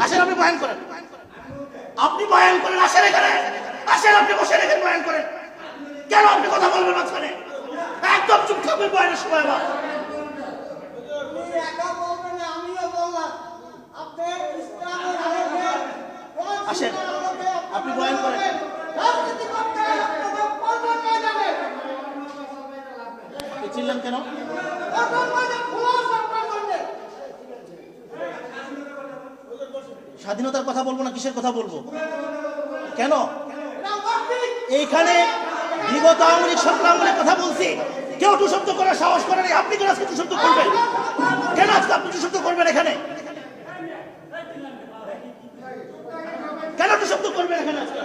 আসেন আপনি বয়ান করেন, আপনি বয়ান করেন, আসেন এখানে, আসেন আপনি বসে এখানে বয়ান করেন। কেন আপনি কথা বলবেন মাঝখানে? একদম চুপ থাকবেন বয়ানের সময়। আমার আসেন আপনি বয়ান করেন। চিনলেন কেন? স্বাধীনতার কথা বলবো না কিসের কথা বলবো? কেন? এইখানে বিগত আওয়ামী লীগ সংগ্রামের কথা বলছি, কেউ টু শব্দ করার সাহস করে নাই। আপনি কেন আজকে টু শব্দ করবেন? কেন আজকে আপনি টু শব্দ করবেন? এখানে কেন টু শব্দ করবেন? এখানে আজকে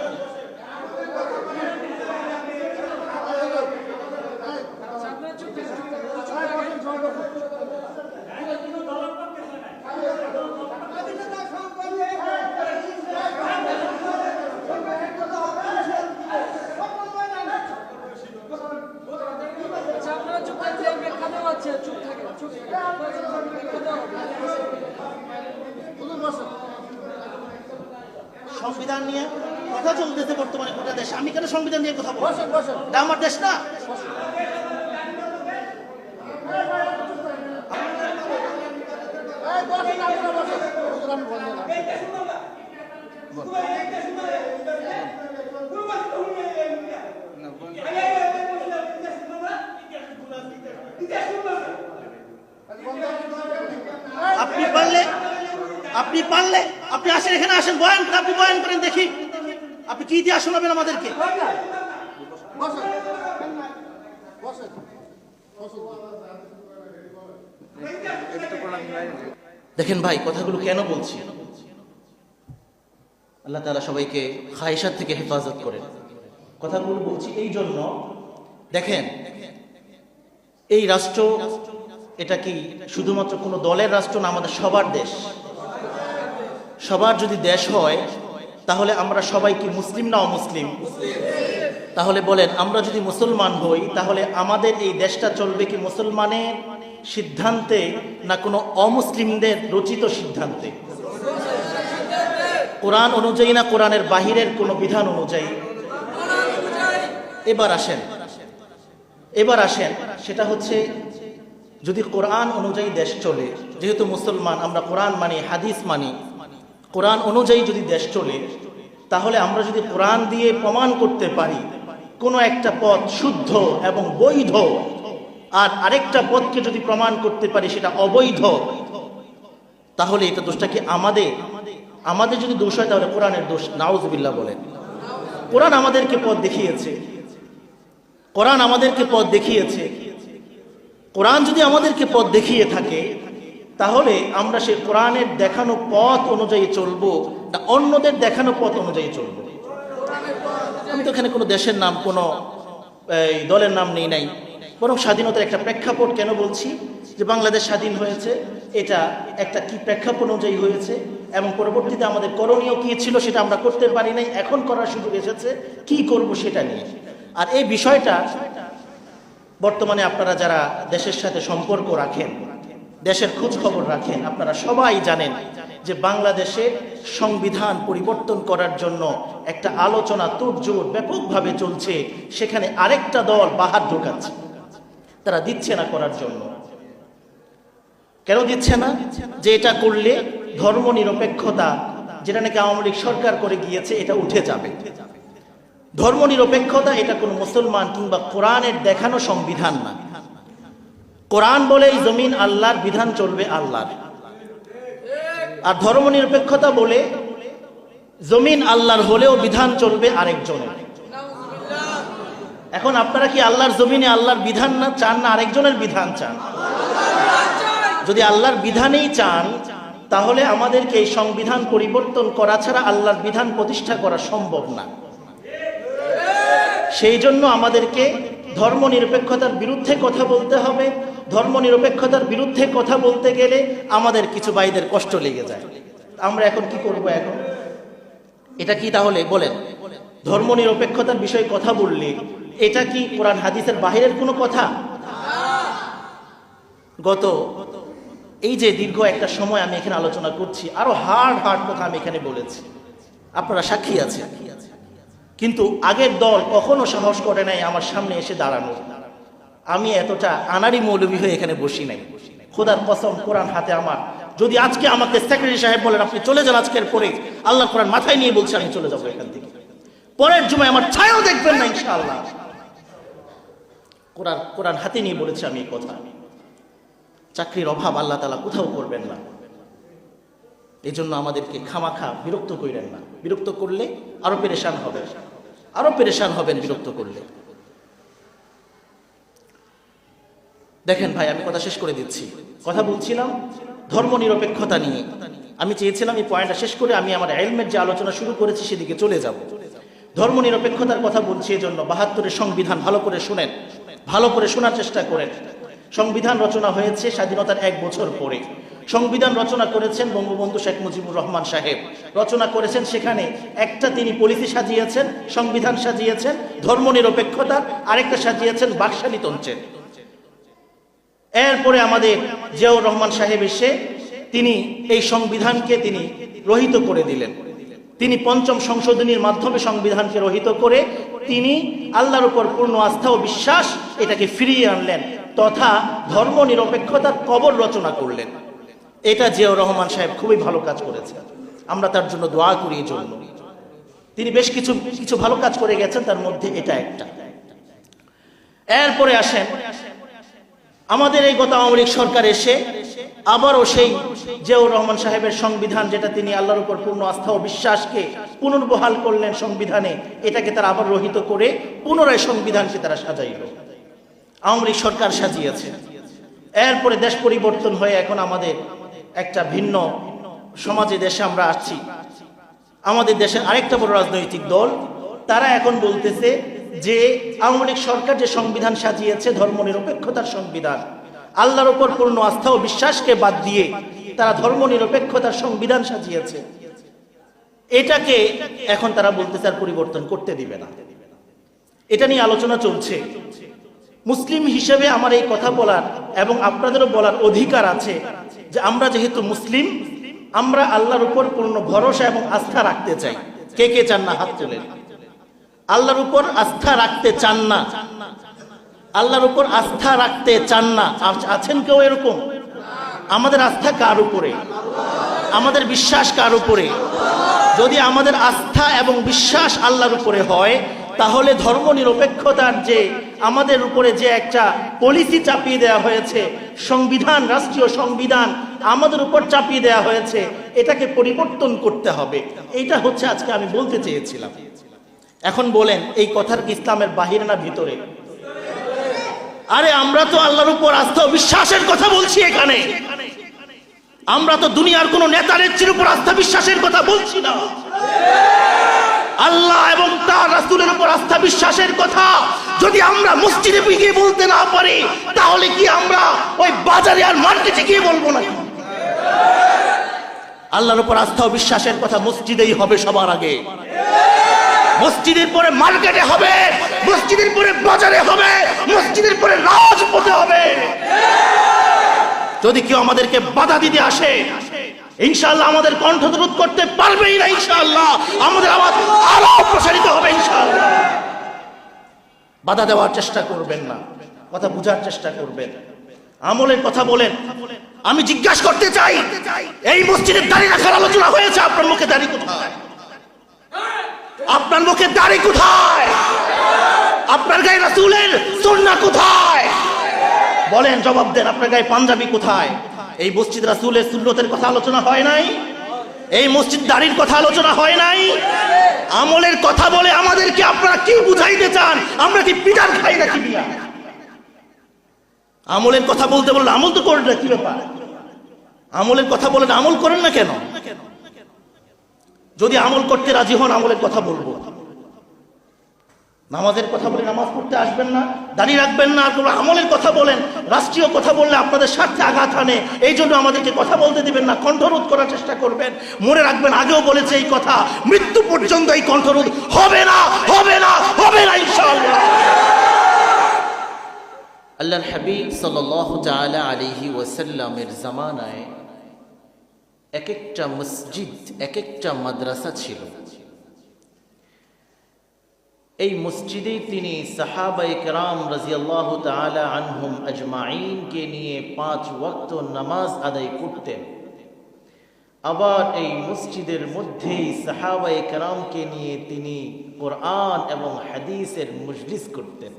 সংবিধান নিয়ে কথা চলতেছে বর্তমানে গোটা দেশ। আমি কেন সংবিধান নিয়ে কথা বলবো? এটা আমার দেশ না? আপনি পারলে আপনি আসেন, এখানে আসেন, বয়ান করেন। আপনি বয়ান করেন, দেখি আপনি কি ইতিহাস শোনাবেন আমাদেরকে। দেখেন ভাই, কথাগুলো কেন বলছি? আল্লাহ তাআলা সবাইকে খায়েশাত থেকে হেফাজত করেন। কথাগুলো বলছি এই জন্য, দেখেন এই রাষ্ট্র এটা কি শুধুমাত্র কোনো দলের রাষ্ট্র না, আমাদের সবার দেশ। সবার যদি দেশ হয় তাহলে আমরা সবাই কি মুসলিম না অমুসলিম? তাহলে বলেন, আমরা যদি মুসলমান হই তাহলে আমাদের এই দেশটা চলবে কি মুসলমানের সিদ্ধান্তে না কোনো অমুসলিমদের রচিত সিদ্ধান্তে? কোরআন অনুযায়ী না কোরআনের বাহিরের কোনো বিধান অনুযায়ী? এবার আসেন, সেটা হচ্ছে যদি কোরআন অনুযায়ী দেশ চলে, যেহেতু মুসলমান আমরা কোরআন মানি, হাদিস মানি, কোরআন অনুযায়ী যদি দেশ চলে, তাহলে আমরা যদি কোরআন দিয়ে প্রমাণ করতে পারি কোনো একটা পথ শুদ্ধ এবং বৈধ, আর আরেকটা পথকে যদি প্রমাণ করতে পারি সেটা অবৈধ, তাহলে এটা দোষটা কি আমাদের যদি দোষ হয় তাহলে কোরআনের দোষ। নাউজুবিল্লাহ বলেন। কোরআন আমাদেরকে পথ দেখিয়েছে, কোরআন আমাদেরকে পথ দেখিয়েছে। কোরআন যদি আমাদেরকে পথ দেখিয়ে থাকে তাহলে আমরা সেই কোরআনের দেখানো পথ অনুযায়ী চলবো না অন্যদের দেখানো পথ অনুযায়ী চলবো? আমি তো এখানে কোনো দেশের নাম, কোনো দলের নাম নেই নাই, বরং স্বাধীনতার একটা প্রেক্ষাপট কেন বলছি যে বাংলাদেশ স্বাধীন হয়েছে, এটা একটা কি প্রেক্ষাপট অনুযায়ী হয়েছে, এবং পরবর্তীতে আমাদের করণীয় কি ছিল সেটা আমরা করতে পারি নাই, এখন করার সুযোগ এসেছে, কি করব সেটা নিয়ে। আর এই বিষয়টা বর্তমানে আপনারা যারা দেশের সাথে সম্পর্ক রাখেন, দেশের খোঁজ খবর রাখেন, আপনারা সবাই জানেন যে বাংলাদেশের সংবিধান পরিবর্তন করার জন্য একটা আলোচনা তোড়জোড় ব্যাপকভাবে চলছে। সেখানে আরেকটা দল বাহাত ঢোকাচ্ছে, তারা দিচ্ছে না করার জন্য। কেন দিচ্ছে না? যে এটা করলে ধর্ম নিরপেক্ষতা, যেটা নাকি আওয়ামী লীগ সরকার করে গিয়েছে, এটা উঠে যাবে। ধর্ম নিরপেক্ষতা এটা কোনো মুসলমান কিংবা কোরআনের দেখানো সংবিধান না। কোরআন বলে এই জমিন আল্লাহর, বিধান চলবে আল্লাহর। আর ধর্ম নিরপেক্ষতা বলে জমিন আল্লাহর হলেও বিধান চলবে আরেকজনের। এখন আপনারা কি আল্লাহর জমিনে আল্লাহর বিধান না চান, না আরেকজনের বিধান চান? যদি আল্লাহর বিধানেই চান তাহলে আমাদেরকে এই সংবিধান পরিবর্তন করা ছাড়া আল্লাহর বিধান প্রতিষ্ঠা করা সম্ভব না। সেই জন্য আমাদেরকে ধর্ম নিরপেক্ষতার বিরুদ্ধে কথা বলতে হবে। ধর্ম নিরপেক্ষতার বিরুদ্ধে কথা বলতে গেলে আমাদের কিছু ভাইদের কষ্ট লেগে যায়। আমরা এখন কি করব? এখন এটা কি তাহলে বলেন, ধর্ম নিরপেক্ষতার বিষয়ে কথা বললে এটা কি কোরআন হাদিসের বাহিরের কোনো কথা? গত এই যে দীর্ঘ একটা সময় আমি এখানে আলোচনা করছি, আরো হার্ড কথা আমি এখানে বলেছি, আপনারা সাক্ষী আছে। কিন্তু আগের দল কখনো সাহস করে নাই আমার সামনে এসে দাঁড়ানো। আমি এতটা আনাড়ি মৌলবী হয়ে এখানে বসি নাই। খোদার কসম, কোরআন হাতে আমার, যদি আজকে আমাকে সেক্রেটারি সাহেব বলেন আপনি চলে যান আজকের পরে, আল্লাহ কোরআন মাথায় নিয়ে বলছে আমি চলে যাবো এখান থেকে, পরের জুমায় আমার ছায়াও দেখবেন না ইনশাআল্লাহ। কোরআন হাতে নিয়ে বলেছে আমি এই কথা। চাকরির অভাব আল্লাহ তাআলা কোথাও করবেন না, এই জন্য আমাদেরকে খামাখা বিরক্ত করেন না। বিরক্ত করলে আরো পেরেশান হবেন বিরক্ত করলে। দেখেন ভাই, আমি কথা শেষ করে দিচ্ছি। কথা বলছিলাম ধর্ম নিরপেক্ষতা নিয়ে। আমি চেয়েছিলাম এই পয়েন্টটা শেষ করে আমি আমার ইলমের যে আলোচনা শুরু করেছি সেদিকে চলে যাব। ধর্ম নিরপেক্ষতার কথা বলছি এজন্য ৭২-এর সংবিধান ভালো করে শুনেন, ভালো করে শোনার চেষ্টা করেন। সংবিধান রচনা হয়েছে স্বাধীনতার 1 বছর পরে। সংবিধান রচনা করেছেন বঙ্গবন্ধু শেখ মুজিবুর রহমান সাহেব। রচনা করেছেন, সেখানে একটা তিনি পলিসি সাজিয়েছেন, সংবিধান সাজিয়েছেন ধর্ম নিরপেক্ষতার, আরেকটা সাজিয়েছেন বাকশালীতন্ত্রের। এরপরে আমাদের জিয়াউর রহমান সাহেব এসে তিনি এই সংবিধানকে তিনি রহিত করে দিলেন। তিনি ৫ম সংশোধনীর মাধ্যমে সংবিধানকে রহিত করে তিনি আল্লাহর উপর পূর্ণ আস্থা ও বিশ্বাস এটাকে ফিরিয়ে আনলেন, তথা ধর্ম নিরপেক্ষতার কবর রচনা করলেন। এটা জিয়াউর রহমান সাহেব খুবই ভালো কাজ করেছেন, আমরা তার জন্য দোয়া করি। এই জন্য তিনি বেশ কিছু ভালো কাজ করে গেছেন, তার মধ্যে এটা একটা। এরপরে আসেন আমাদের এই গত আওয়ামী লীগ সরকার এসে আবারও সেই জিয়াউর রহমান সাহেবের সংবিধান, যেটা তিনি আল্লাহর উপর পূর্ণ আস্থা ও বিশ্বাসকে পুনর্বহাল করলেন সংবিধানে, এটাকে তারা আবার রহিত করে পুনরায় সংবিধানকে তারা সাজাইল। আওয়ামী লীগ সরকার সাজিয়েছে। এরপরে দেশ পরিবর্তন হয়ে এখন আমাদের একটা ভিন্ন সমাজে দেশে আমরা আসছি। আমাদের দেশের আরেকটা বড় রাজনৈতিক দল, তারা এখন বলতেছে যে আওয়ামী লীগ সরকার যে সংবিধান সাজিয়েছে ধর্ম নিরপেক্ষতার সংবিধান, আল্লাহর উপর পূর্ণ আস্থা ও বিশ্বাসকে বাদ দিয়ে তারা ধর্ম নিরপেক্ষতার সংবিধান সাজিয়েছে, এটাকে এখন তারা বলতেছে আর পরিবর্তন করতে দিবে না। এটা নিয়ে আলোচনা চলছে। মুসলিম হিসেবে আমার এই কথা বলার এবং আপনাদেরও বলার অধিকার আছে যে আমরা যেহেতু মুসলিম, আমরা আল্লাহর উপর পূর্ণ ভরসা এবং আস্থা রাখতে চাই। কে কে চান না হাত তোলেন। আল্লাহর উপর আস্থা রাখতে চান না? আল্লাহর উপর আস্থা রাখতে চান না? আছেন কেউ এরকম? আমাদের আস্থা কার উপরে? আমাদের বিশ্বাস কার উপরে? যদি আমাদের আস্থা এবং বিশ্বাস আল্লাহর উপরে হয়, তাহলে ধর্ম নিরপেক্ষতার যে আমাদের উপরে যে একটা পলিসি চাপিয়ে দেওয়া হয়েছে, সংবিধান, রাষ্ট্রীয় সংবিধান আমাদের উপর চাপিয়ে দেওয়া হয়েছে, এটাকে পরিবর্তন করতে হবে। এইটা হচ্ছে আজকে আমি বলতে চেয়েছিলাম। এখন বলেন, এই কথার কি ইসলামের বাহিরে না ভিতরে? আরে আমরা তো আল্লাহর উপর আস্থা ও বিশ্বাসের কথা বলছি এখানে। আমরা তো দুনিয়ার কোন নেতা নেত্রীর উপর আস্থা বিশ্বাসের কথা বলছি না। আল্লাহ এবং তার রাসূলের উপর আস্থা বিশ্বাসের কথা যদি আমরা মসজিদে গিয়ে বলতে না পারি, তাহলে কি আমরা ওই বাজারে আর মার্কেটে গিয়ে বলবো না? আল্লাহর উপর আস্থা ও বিশ্বাসের কথা মসজিদেই হবে সবার আগে। মসজিদের পরে মার্কেটে হবে, মসজিদের পরে বাজারে হবে, মসজিদের পরে রাজপথে হবে। যদি কেউ আমাদেরকে বাধা দিতে আসে, ইনশাআল্লাহ আমাদের কণ্ঠরোধ করতে পারবেই না। ইনশাআল্লাহ আমাদের আওয়াজ আরো প্রসারিত হবে। ইনশাআল্লাহ বাধা দেওয়ার চেষ্টা করবেন না, কথা বুঝার চেষ্টা করবেন, আমলের কথা বলেন। আমি জিজ্ঞাসা করতে চাই, এই মসজিদের দাড়ি রাখার আলোচনা হয়েছে, আপনার মুখে দাড়ি কোথায়? আপনার মুখে দাড়ি কোথায়? আপনার গায়ে রাসূলের সুন্নাহ কোথায়? বলেন, জবাব দেন। আপনার গায়ে পাঞ্জাবি কোথায়? এই মসজিদ রাসূলের সুন্নতের কথা আলোচনা হয় নাই? এই মসজিদ দাড়ির কথা আলোচনা হয় নাই? আমলের কথা বলে আমাদেরকে আপনারা কি বুঝাইতে চান? আমরা কি পিটার খাই নাকি? বিয়া আমলের কথা বলতে বললে আমল তো করেন না, কি ব্যাপার? আমলের কথা বলেন, আমল করেন না কেন? যদি আমল করতে রাজি হন, আমলের কথা বলবো। নামাজের কথা বলে নামাজ পড়তে আসবেন না, দাঁড়িয়ে রাখবেন না, আর আমলের কথা বলেন। রাষ্ট্রীয় কথা বললে আপনাদের স্বার্থে আঘাত আনে, এই জন্য আমাদেরকে কথা বলতে দিবেন না, কণ্ঠরোধ করার চেষ্টা করবেন। মনে রাখবেন, আগেও বলেছে এই কথা, মৃত্যু পর্যন্ত এই কণ্ঠরোধ হবে না, হবে না, হবে না ইনশাআল্লাহ। আল্লাহর হাবিব সাল্লাল্লাহু তাআলা আলাইহি ওয়াসাল্লামের জামানায় এক একটা মসজিদ, এক একটা মাদ্রাসা ছিল। এই মসজিদেই তিনি সাহাবায়ে কেরাম রাদিয়াল্লাহু তাআলা আনহুম আজমাইনকে নিয়ে 5 ওয়াক্ত নামাজ আদায় করতেন। আবার এই মসজিদের মধ্যেই সাহাবায়ে কেরামকে নিয়ে তিনি কোরআন এবং হাদিসের মজলিস করতেন,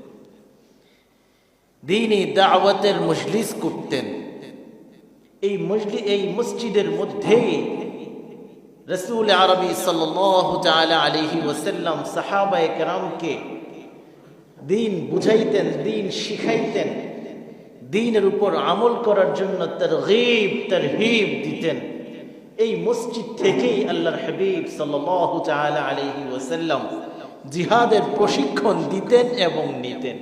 দ্বীনি দাওয়াতের মজলিস করতেন। এই মসজিদের মধ্যেই রাসূল আরবি সাল্লাল্লাহু তাআলা আলাইহি ওয়াসাল্লাম সাহাবায়ে কেরামকে দ্বীন বুঝাইতেন, দ্বীন শিখাইতেন, দ্বীনের উপর আমল করার জন্য তারগীব তারহিব দিতেন। এই মসজিদ থেকেই আল্লাহর হাবিব সাল্লাল্লাহু তাআলা আলাইহি ওয়াসাল্লাম জিহাদের প্রশিক্ষণ দিতেন এবং নিতেন।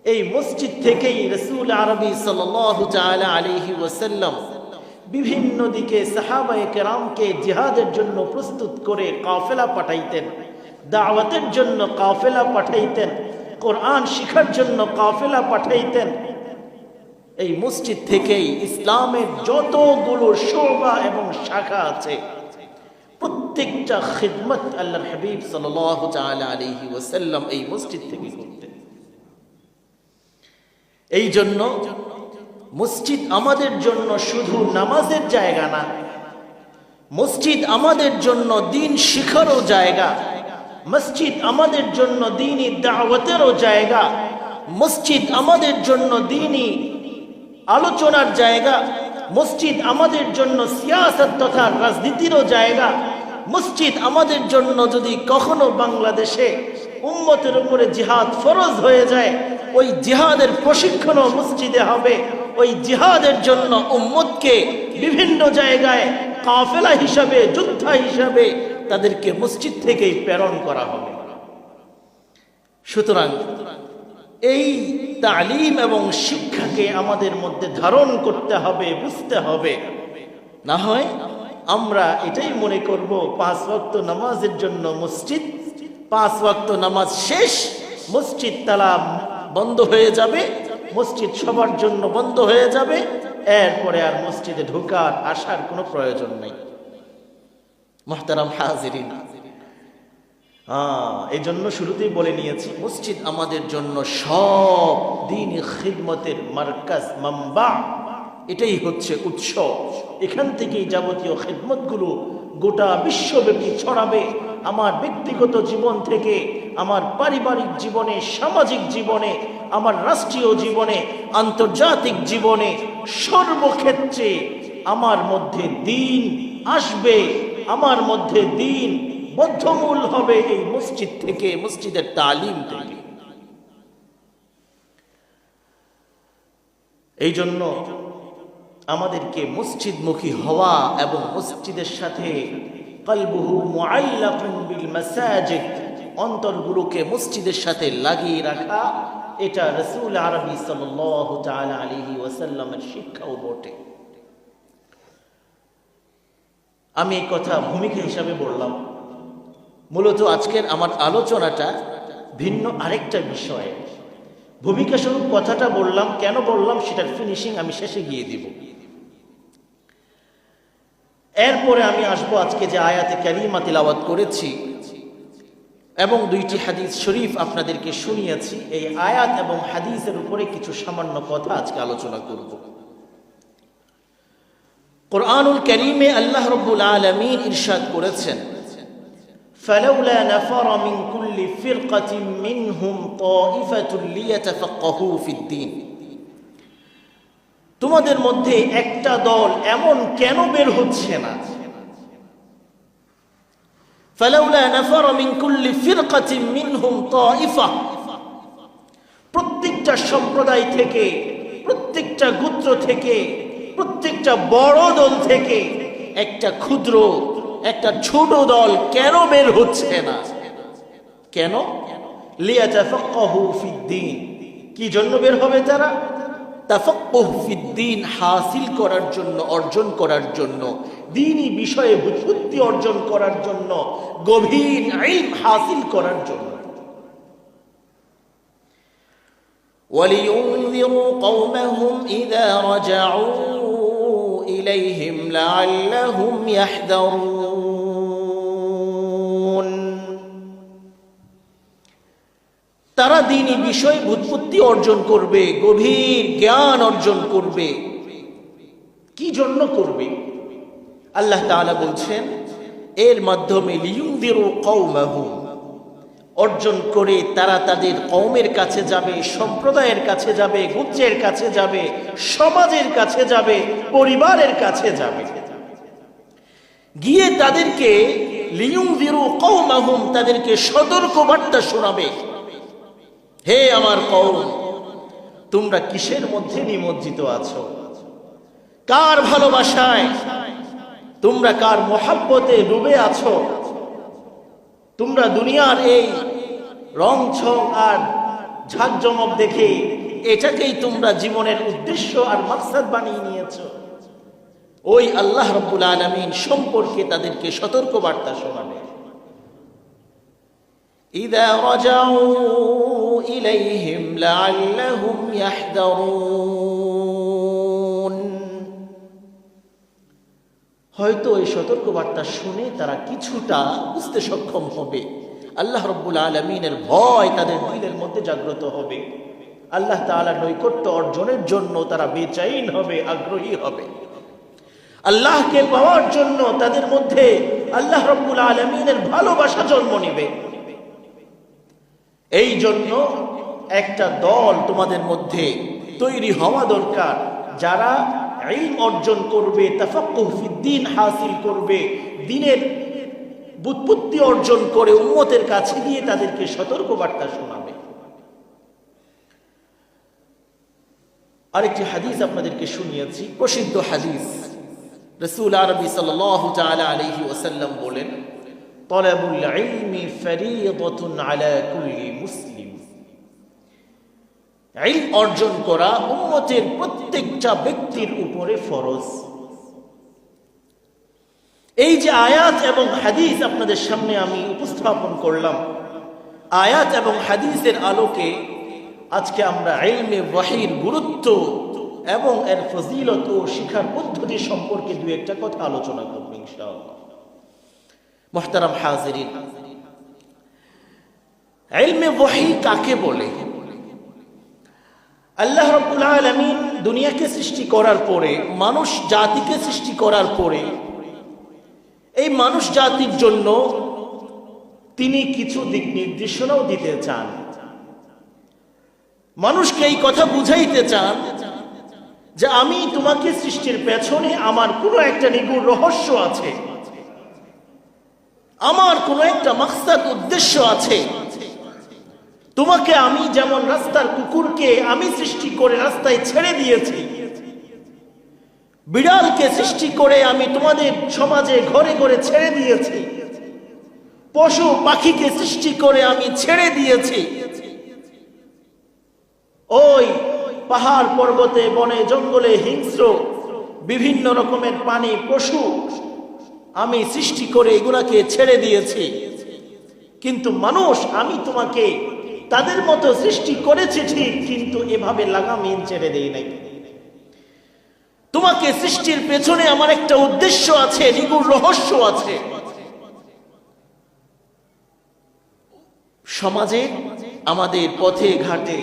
এই মসজিদ থেকেই রাসূল আরবি সাল্লাল্লাহু তাআলা আলাইহি ওয়াসাল্লাম বিভিন্ন দিকে সাহাবায়ে কেরামকে জিহাদের জন্য প্রস্তুত করে কাফেলা পাঠাইতেন, দাওয়াতের জন্য কাফেলা পাঠাইতেন, কোরআন শিখার জন্য কাফেলা পাঠাইতেন। এই মসজিদ থেকেই ইসলামের যতগুলো শোভা এবং শাখা আছে প্রত্যেকটা খিদমত আল্লাহর হাবিব সাল্লাল্লাহু তাআলা আলাইহি ওয়াসাল্লাম এই মসজিদ থেকে করতেন। এই জন্য মসজিদ আমাদের জন্য শুধু নামাজের জায়গা না, মসজিদ আমাদের জন্য দ্বীন শিখারও জায়গা, মসজিদ আমাদের জন্য দ্বীনি দাওয়াতেরও জায়গা, মসজিদ আমাদের জন্য দ্বীনি আলোচনার জায়গা, মসজিদ আমাদের জন্য সিয়াসত তথা রাজনীতিরও জায়গা। মসজিদ আমাদের জন্য যদি কখনো বাংলাদেশে উম্মতের উপরে জিহাদ ফরজ হয়ে যায়, ওই জিহাদের প্রশিক্ষণও মসজিদে হবে। ওই জিহাদের জন্য উম্মতকে বিভিন্ন জায়গায় কাফেলা হিসাবে, যোদ্ধা হিসাবে তাদেরকে মসজিদ থেকেই প্রেরণ করা হবে। সুতরাং এই তালিম এবং শিক্ষাকে আমাদের মধ্যে ধারণ করতে হবে, বুঝতে হবে। না হয় আমরা এটাই মনে করব 5 ওয়াক্ত নামাজের জন্য মসজিদ, 5 ওয়াক্ত নামাজ শেষ, মসজিদ তালা বন্ধ হয়ে যাবে, মসজিদ সবার জন্য বন্ধ হয়ে যাবে, এরপরে আর মসজিদে ঢোকার আসার কোনো প্রয়োজন নেই। মুহতারাম হাজিরিন, এই জন্য শুরুতেই বলে নিয়েছি মসজিদ আমাদের জন্য সব দ্বীনি খিদমতের মারকাজ, মামবা, এটাই হচ্ছে উৎস। এখান থেকেই যাবতীয় খিদমতগুলো গোটা বিশ্বব্যাপী ছড়াবে। আমার ব্যক্তিগত জীবন থেকে আমার পারিবারিক জীবনে, সামাজিক জীবনে, আমার রাষ্ট্রীয় জীবনে, আন্তর্জাতিক জীবনে, সর্বক্ষেত্রে আমার মধ্যে দ্বীন আসবে, আমার মধ্যে দ্বীন বদ্ধমূল হবে এই মসজিদ থেকে, মসজিদের তালিম থেকে। এই জন্য আমাদেরকে মসজিদমুখী হওয়া এবং মসজিদের সাথে কলবুহু মুআল্লাকুন বিল মাসাজিদ, অন্তরগুলোকে মসজিদের সাথে লাগিয়ে রাখা, এটা রাসূল আরবি সাল্লাল্লাহু তাআলা আলাইহি ওয়াসাল্লামের শিক্ষাও বটে। আমি এই কথা ভূমিকা হিসাবে বললাম। মূলত আজকের আমার আলোচনাটা ভিন্ন আরেকটা বিষয়ে, ভূমিকা স্বরূপ কথাটা বললাম। কেন বললাম সেটার ফিনিশিং আমি শেষে গিয়ে দিব। এরপরে আমি আসবো আজকে যে আয়াতে কারিমা তিলাওয়াত করেছি এবং 2টি হাদিস শরীফ আপনাদেরকে শুনিয়েছি, এই আয়াত এবং হাদিসের উপরে কিছু সামান্য কথা আজকে আলোচনা করব। কুরআনুল কারীমে আল্লাহ রাব্বুল আলামিন ইরশাদ করেছেন, فلولا نفر من كل فرقة منهم طائفة ليتفقهوا في الدين। তোমাদের মধ্যে একটা দল এমন কেন বের হচ্ছে না? فلولا نفر من كل فرقة منهم طائفة, প্রত্যেকটা সম্প্রদায় থেকে, প্রত্যেকটা গোত্র থেকে, প্রত্যেকটা বড় দল থেকে একটা ক্ষুদ্র, একটা ছোট দল কেন বের হচ্ছে না? কেন? লিয়াতাফাক্কাহু ফিদ্দীন, কি জন্য বের হবে তারা? তাফাক্কুহ ফিদ্দীন, হাসিল করার জন্য, অর্জন করার জন্য, দ্বীনি বিষয়ে বুদ্ধি অর্জন করার জন্য, গভীর ইলম হাসিল করার জন্য। وَلِيُنذِرُوا قَوْمَهُمْ إِذَا رَجَعُوا إِلَيْهِمْ لَعَلَّهُمْ يَحْذَرُونَ। তারা দ্বীনি বিষয় বুৎপত্তি অর্জন করবে, গভীর জ্ঞান অর্জন করবে। কি জন্য করবে? আল্লাহ তাআলা বলছেন এর মাধ্যমে লিয়ুনযিরু কওমাহুম, অর্জন করে তারা তাদের কওমের কাছে যাবে, সম্প্রদায়ের কাছে যাবে, গোত্রের কাছে যাবে, সমাজের কাছে যাবে, পরিবারের কাছে যাবে। গিয়ে তাদেরকে লিয়ুনযিরু কওমাহুম, তাদেরকে সতর্ক বার্তা শোনাবে। হে আমার কওম, তোমরা কিসের মধ্যে নিমজ্জিত আছো? কার ভালোবাসায়, তোমরা কার মোহাব্বতে ডুবে আছো? তোমরা দুনিয়ার এই রং ছং আর ঝাঁকজমক দেখে এটাকেই তোমরা জীবনের উদ্দেশ্য আর মাকসাদ বানিয়ে নিয়েছো। ওই আল্লাহ রাব্বুল আলামিন সম্পর্কে তাদেরকে সতর্ক বার্তা শোনাবে। ইযা রাজাউ ইলাইহিম লাআল্লাহুম ইয়াহদারুন, হয়তো এই সতর্ক বার্তা শুনে তারা কিছুটা বুঝতে সক্ষম হবে। আল্লাহ রাব্বুল আলামিনের ভয় তাদের দিলের মধ্যে জাগ্রত হবে। আল্লাহ তাআলার নৈকট্য অর্জনের জন্য তারা বেচাইন হবে, আগ্রহী হবে। আল্লাহকে পাওয়ার জন্য তাদের মধ্যে আল্লাহ রাব্বুল আলামিনের ভালোবাসা জন্ম নেবে। এই জন্য একটা দল তোমাদের মধ্যে তৈরি হওয়া দরকার, যারা ইলম অর্জন করবে, তাফাক্কুহ ফিদ্দীন হাসিল করবে, দ্বীনের বুৎপত্তি অর্জন করে উম্মতের কাছে গিয়ে তাদেরকে সতর্ক বার্তা শোনাবে। আরেকটি হাদিস আপনাদেরকে শুনিয়েছি, প্রসিদ্ধ হাদিস। রাসূল আরবি সাল্লাল্লাহু তাআলা আলাইহি ওয়াসাল্লাম বলেন, তালাবুল ইলমি ফরিইদাতুন আলা কুল্লি মুসলিম, ইলম অর্জন করা উম্মতের প্রত্যেকটা ব্যক্তির উপরে ফরজ। এই যে আয়াত এবং হাদিস আপনাদের সামনে আমি উপস্থাপন করলাম, আয়াত এবং হাদিসের আলোকে আজকে আমরা ইলমে ওয়াহির গুরুত্ব এবং এর ফজিলত ও শিক্ষার পদ্ধতি সম্পর্কে দুই একটা কথা আলোচনা করব ইনশাআল্লাহ। মুহতারাম হাজিরিন, ইলমে ওয়াহি কাকে বলে? আল্লাহ রাব্বুল আলামিন দুনিয়াকে সৃষ্টি করার পরে, মানুষ জাতিকে সৃষ্টি করার পরে, এই মানুষ জাতির জন্য তিনি কিছু দিক নির্দেশনাও দিতে চান। মানুষকে এই কথা বুঝাইতে চান যে আমি তোমাকে সৃষ্টির পেছনে আমার কোনো একটা নিগূঢ় রহস্য আছে, আমার কোনো একটা মাকসাদ উদ্দেশ্য আছে। তোমাকে আমি যেমন রাস্তার কুকুরকে আমি সৃষ্টি করে রাস্তায় ছেড়ে দিয়েছি, বিড়ালকে সৃষ্টি করে আমি তোমাদের সমাজে ঘরে ঘরে ছেড়ে দিয়েছি, পশু পাখিকে সৃষ্টি করে আমি ছেড়ে দিয়েছি, ওই পাহাড় পর্বতে বনে জঙ্গলে হিংস্র বিভিন্ন রকমের প্রাণী পশু আমি সৃষ্টি করে এগুলাকে ছেড়ে দিয়েছি। কিন্তু মানুষ, আমি তোমাকে তাদের মতো সৃষ্টি করেছি ঠিক, কিন্তু এভাবে লাগামিন ছেড়ে দেই নাই। তোমাকে সৃষ্টির পেছনে আমার একটা উদ্দেশ্য আছে, নিগূঢ় রহস্য আছে। সমাজে আমাদের পথে ঘাটে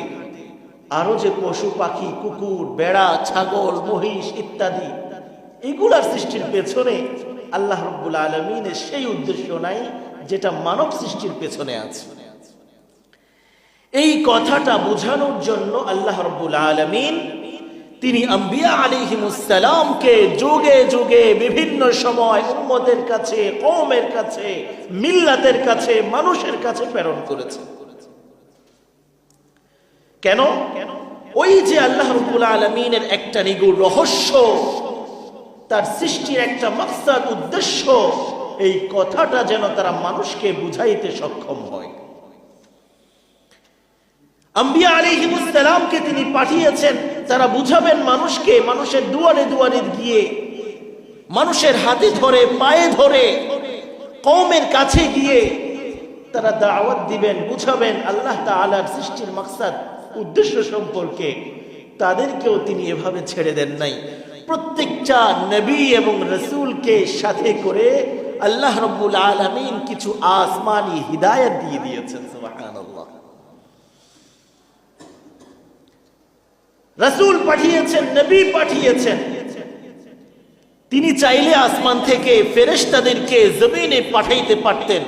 আরো যে পশু পাখি, কুকুর, বেড়া, ছাগল, মহিষ ইত্যাদি, এগুলার সৃষ্টির পেছনে আল্লাহ রাব্বুল আলামিনের সেই উদ্দেশ্য নাই যেটা মানব সৃষ্টির পেছনে আছে। এই কথাটা বোঝানোর জন্য আল্লাহ রাব্বুল আলামিন তিনি আম্বিয়া আলাইহিমুস সালামকে যুগে যুগে বিভিন্ন সময় উম্মতের কাছে, কওমের কাছে, মিল্লাতের কাছে, মানুষের কাছে প্রেরণ করেছেন। কেন? ওই যে আল্লাহ রাব্বুল আলামিনের একটা নিগূঢ় রহস্য, তার সৃষ্টির একটা মাকসাদ উদ্দেশ্য, এই কথাটা যেন তারা মানুষকে বুঝাইতে সক্ষম হয়। আম্বিয়া আলাইহিমুস সালামকে তিনি পাঠিয়েছেন, তারা বুঝাবেন মানুষকে, মানুষের দুয়ারে দুয়ারে গিয়ে, মানুষের হাতে ধরে, পায়ে ধরে, কওমের কাছে গিয়ে তারা দাওয়াত দিবেন, বুঝাবেন আল্লাহ তাআলার সৃষ্টির মাকসাদ উদ্দেশ্য সম্পর্কে, তাদেরকেও তিনি এভাবে ছেড়ে দেন নাই। প্রত্যেকটা নবী এবং রসুলকে সাথে করে আল্লাহ রাব্বুল আলামিন কিছু আসমানি হিদায়াত দিয়ে দিয়েছেন। সুবহানাল্লাহ। রসুল পাঠিয়েছেন, নবী পাঠিয়েছেন। তিনি চাইলে আসমান থেকে ফেরেশতাদেরকে জমিনে পাঠাইতে পারতেন।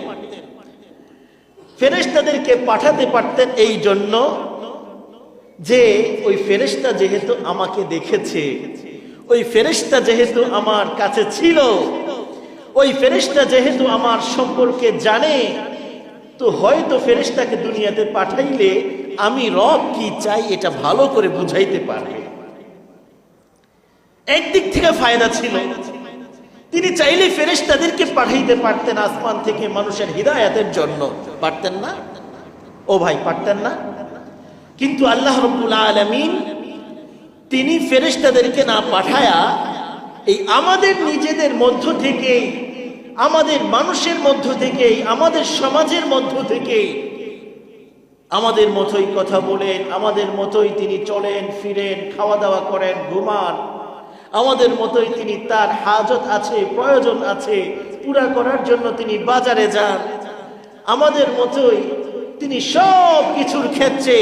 ফেরেশতাদেরকে পাঠাতে পারতেন এই জন্য যে ওই ফেরেশতা যেহেতু আমাকে দেখেছে, ওই ফেরেশতা যেহেতু আমার কাছে ছিল, ওই ফেরেশতা যেহেতু আমার সম্পর্কে জানে, তো হয়তো ফেরেশতাকে দুনিয়াতে পাঠাইলে আমি রব কি চাই এটা ভালো করে বুঝাইতে পারবে। একদিক থেকে ফায়দা ছিল। তিনি চাইলে ফেরেশতাদেরকে পাঠাইতে পারতেন আসমান থেকে মানুষের হিদায়াতের জন্য, পারতেন না? ও ভাই, পারতেন না? কিন্তু আল্লাহ রাব্বুল আলামিন তিনি ফেরেশতাদেরকে না পাঠায়া এই আমাদের নিজেদের মধ্য থেকেই, আমাদের মানুষের মধ্য থেকেই, আমাদের সমাজের মধ্য থেকেই আমাদের মতোই কথা বলেন, আমাদের মতোই তিনি চলেন ফিরেন, খাওয়া দাওয়া করেন, ঘুমান, আমাদের মতোই তিনি তার হাজত আছে, প্রয়োজন আছে পুরা করার জন্য তিনি বাজারে যান, আমাদের মতোই তিনি সব কিছুর ক্ষেত্রে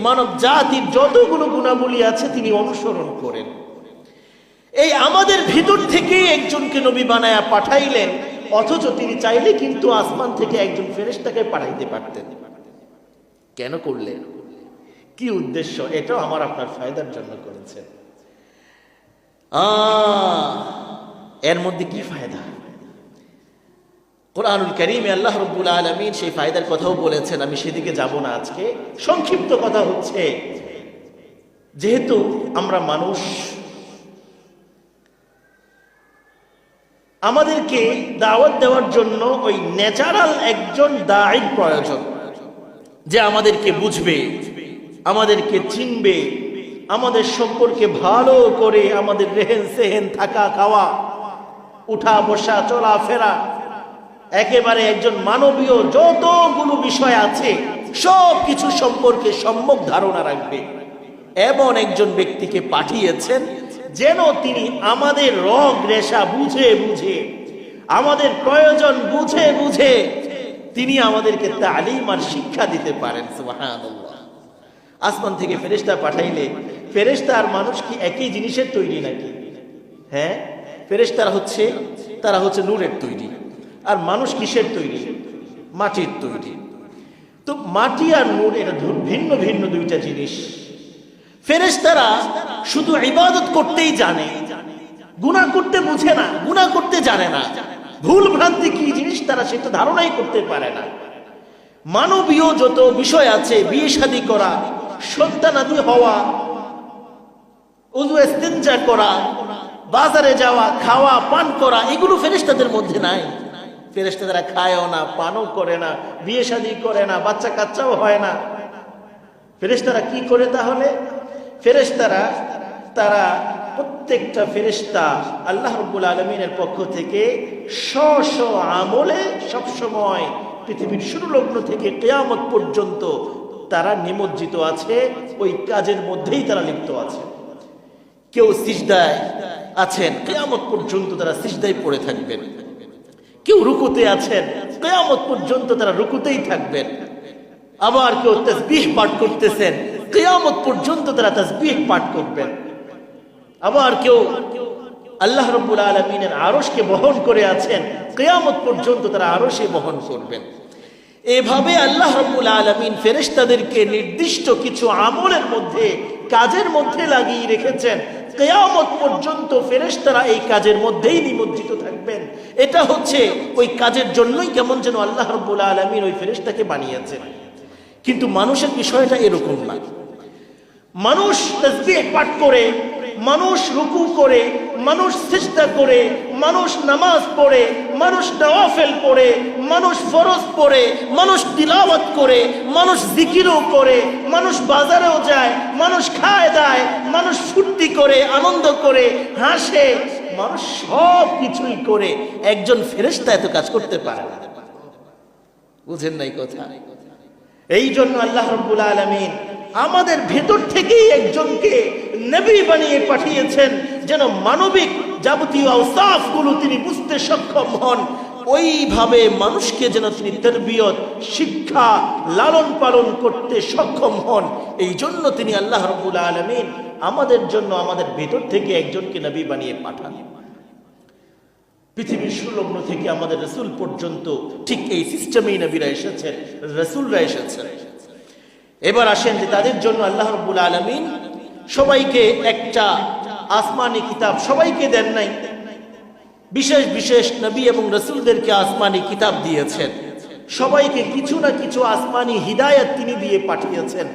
মানব জাতির যতগুলো গুণাবলী আছে তিনি অনুসরণ করেন। এই আমাদের ভিতর থেকে একজনকে নবী বানায়া পাঠাইলেন, অথচ তিনি চাইলে কিন্তু আসমান থেকে একজন ফেরেশতাকে পাঠাইতে পারতেন। কেন করলেন? কি উদ্দেশ্য? এটাও আমার আপনার ফায়দার জন্য করেছেন। এর মধ্যে কি ফায়দা? কোরআনুল কারীমে আল্লাহ রাব্বুল আলামিন সেই ফায়দার কথাও বলেছেন। আমি সেদিকে যাব না আজকে। সংক্ষিপ্ত কথা হচ্ছে, যেহেতু আমরা মানুষ, আমাদেরকে দাওয়াত দেওয়ার জন্য ওই ন্যাচারাল একজন দাঈর প্রয়োজন, যে আমাদেরকে বুঝবে, আমাদেরকে চিনবে, আমাদের সম্পর্কে ভালো করে আমাদের রেহেন সেহেন, থাকা খাওয়া, উঠা বসা, চলাফেরা, একেবারে একজন মানবীয় যতগুলো বিষয় আছে সব কিছু সম্পর্কে সম্যক ধারণা রাখবে। এমন একজন ব্যক্তিকে পাঠিয়েছেন যেন তিনি আমাদের রগ রেশা বুঝে বুঝে, আমাদের প্রয়োজন বুঝে বুঝে তিনি আমাদেরকে তালিম আর শিক্ষা দিতে পারেন। সুবহানাল্লাহ। আসমান থেকে ফেরেশতা পাঠাইলে, ফেরেশতা আর মানুষ কি একই জিনিসের তৈরি নাকি? হ্যাঁ, তারা হচ্ছে নূরের তৈরি, আর মানুষ কিসের তৈরি? মাটির তৈরি। তো মাটি আর নূর এটা ভিন্ন ভিন্ন দুইটা জিনিস। ফেরেশতারা শুধু ইবাদত করতেই জানে, গুনাহ করতে বুঝে না, গুনাহ করতে জানে না, ভুল ভ্রান্তি কি জিনিস তারা সেটা ধারণাই করতে পারে না। মানবীয় যত বিষয় আছে, বিয়ে শাদী করা, সন্তানাদি হওয়া, উযু ইস্তিনজা করা, বাজারে যাওয়া, খাওয়া পান করা, এগুলো ফেরেশতাদের মধ্যে নাই। ফেরেশতারা খায়ও না, পানও করে না, বিয়ে শাদী করে না, বাচ্চা কাচ্চাও হয় না। ফেরেশতারা কি করে তাহলে? ফেরেশতারা তারা প্রত্যেকটা ফেরেশতা আল্লাহ রাব্বুল আলামিনের পক্ষ থেকে স্ব আমলে সবসময় পৃথিবীর শুরু লগ্ন থেকে কিয়ামত পর্যন্ত তারা নিমজ্জিত আছে, ওই কাজের মধ্যেই তারা লিপ্ত আছে। কেউ সিজদায় আছেন, কিয়ামত পর্যন্ত তারা সিজদায় পড়ে থাকবেন। কেউ রুকুতে আছেন, কিয়ামত পর্যন্ত তারা রুকুতেই থাকবেন। আবার কেউ তাসবিহ পাঠ করতেছেন, কিয়ামত পর্যন্ত তারা তাসবিহ পাঠ করবেন। আবার কেউ আল্লাহ রাব্বুল আলামিনের আরশকে বহন করে আছেন, কিয়ামত পর্যন্ত তারা আরশে বহন করবেন। এভাবে আল্লাহ রাব্বুল আলামিন ফেরেশতাদেরকে নির্দিষ্ট কিছু আমলের মধ্যে, কাজের মধ্যে লাগিয়ে রেখেছেন। কিয়ামত পর্যন্ত ফেরেশতারা এই কাজের মধ্যেই নিমজ্জিত থাকবেন। এটা হচ্ছে ওই কাজের জন্যই কেমন যেন আল্লাহ রাব্বুল আলামিন ওই ফেরেশতাকে বানিয়েছেন। কিন্তু মানুষের বিষয়টা এরকম না। মানুষ তাসবিহ পাঠ করে, মানুষ রুকু করে, মানুষ সিজদা করে, মানুষ নামাজ পড়ে, মানুষ নওয়াফিল পড়ে, মানুষ ফরজ পড়ে, মানুষ তিলাওয়াত করে, মানুষ জিকিরও করে, মানুষ বাজারেও যায়, মানুষ খায় দায়, মানুষ ফুর্তি করে, আনন্দ করে, হাসে, মানুষ সব কিছুই করে। একজন ফেরেশতা এত কাজ করতে পারে না। বুঝেন নাই কথা? এই জন্য আল্লাহ রাব্বুল আলামিন আমাদের ভেতর থেকেই একজনকে নবী বানিয়ে পাঠিয়েছেন, যেন মানবিক যাবতীয় আওসাফগুলো তিনি বুঝতে সক্ষম হন, ওইভাবে মানুষকে যেন তিনি তারবিয়ত, শিক্ষা, লালন পালন করতে সক্ষম হন। এই জন্য তিনি আল্লাহ রাব্বুল আলামিন আমাদের জন্য আমাদের ভেতর থেকে একজনকে নবী বানিয়ে পাঠান। পৃথিবীর সুলগ্ন থেকে আমাদের রাসূল পর্যন্ত ঠিক এই সিস্টেমেই নবীরা এসেছেন, রাসূলরা এসেছেন। এবার আসেন যে তাদের জন্য আল্লাহ রাব্বুল আলামিন সবাইকে একটা আসমানি কিতাব সবাইকে দেন নাই, বিশেষ বিশেষ নবী এবং রাসূলদেরকে আসমানি কিতাব দিয়েছেন। সবাইকে কিছু না কিছু আসমানি হিদায়াত তিনি দিয়ে পাঠিয়েছেন।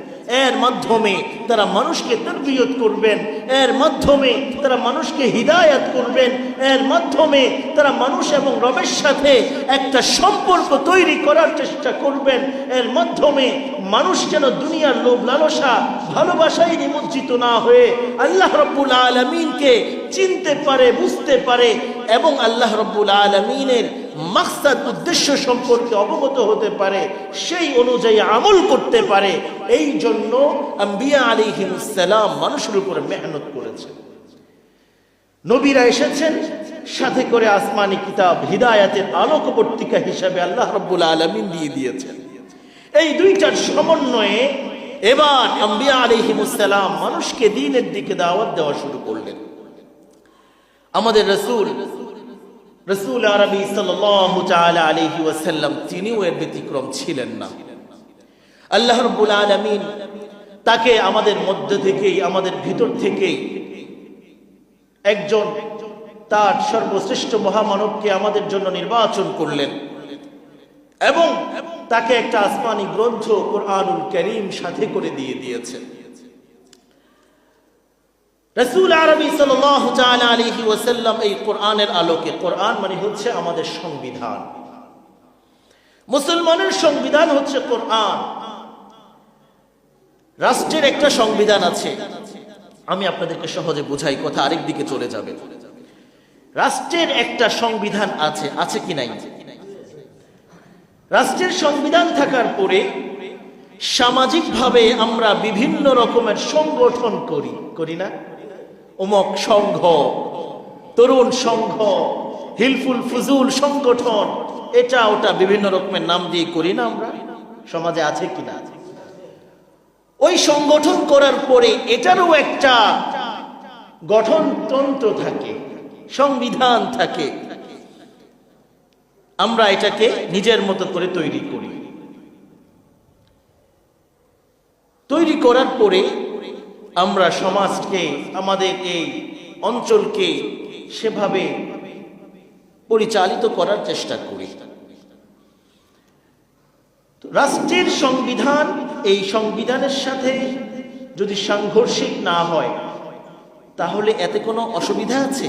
এর মাধ্যমে তারা মানুষকে তারবিয়ত করবেন, এর মাধ্যমে তারা মানুষকে হিদায়াত করবেন, এর মাধ্যমে তারা মানুষ এবং রবের সাথে একটা সম্পর্ক তৈরি করার চেষ্টা করবেন। এর মাধ্যমে মানুষ যেন দুনিয়ার লোভ লালসা ভালোবাসায় নিমজ্জিত না হয়ে আল্লাহ রাব্বুল আলামিনকে চিনতে পারে, বুঝতে পারে এবং আল্লাহ রাব্বুল আলামিনের মাকসাদ উদ্দেশ্য সম্পর্কে অবগত হতে পারে, সেই অনুযায়ী আমল করতে পারে। এই জন্য আম্বিয়া আলাইহিমুস সালাম মানুষের উপরে মেহনত করেছেন। নবীরা এসেছেন, সাথে করে আসমানি কিতাব হিদায়াতের আলোকবর্তিকা হিসাবে আল্লাহ রাব্বুল আলামিন দিয়ে দিয়েছেন। এই দুইটার সমন্বয়ে এবার আম্বিয়া আলাইহিমুস সালাম মানুষকে দ্বীনের দিকে দাওয়াত দেওয়া শুরু করলেন। আমাদের রাসূল আরবি সাল্লাল্লাহু তাআলা আলাইহি ওয়াসাল্লাম তিনিও এর ব্যতিক্রম ছিলেন না। আল্লাহ রাব্বুল আলামিন তাকে আমাদের মধ্য থেকেই, আমাদের ভিতর থেকেই একজন তার সর্বশ্রেষ্ঠ মহামানবকে আমাদের জন্য নির্বাচন করলেন এবং তাকে একটা আসমানি গ্রন্থ কুরআনুল কারীম সাথে করে দিয়ে দিয়েছেন। রাসূল আরবি সাল্লাল্লাহু তাআলা আলাইহি ওয়াসাল্লাম এই কোরআনের আলোকে, কোরআন মানে হচ্ছে আমাদের সংবিধান, মুসলমানের সংবিধান হচ্ছে কোরআন। রাষ্ট্রের একটা সংবিধান আছে, আমি আপনাদেরকে সহজে বোঝাই, কথা আরেক দিকে চলে যাবে। রাষ্ট্রের একটা সংবিধান আছে, আছে কি নাই? রাষ্ট্রের সংবিধান থাকার পরে সামাজিকভাবে আমরা বিভিন্ন রকমের সংগঠন করি না? অমুক সংঘ, তরুণ সংঘ, হিলফুল ফুজুল সংগঠন, এটা ওটা বিভিন্ন রকমের নাম দিয়ে করি না আমরা? সমাজে আছে কিনা? ওই সংগঠন করার পরে এটারও একটা গঠনতন্ত্র থাকে, সংবিধান থাকে। আমরা এটাকে নিজের মতো করে তৈরি করি। তৈরি করার পরে আমরা সমাজকে, আমাদের এই অঞ্চলকে সেভাবে পরিচালিত করার চেষ্টা করি। রাষ্ট্রের সংবিধান, এই সংবিধানের সাথে যদি সাংঘর্ষিক না হয় তাহলে এতে কোনো অসুবিধা আছে?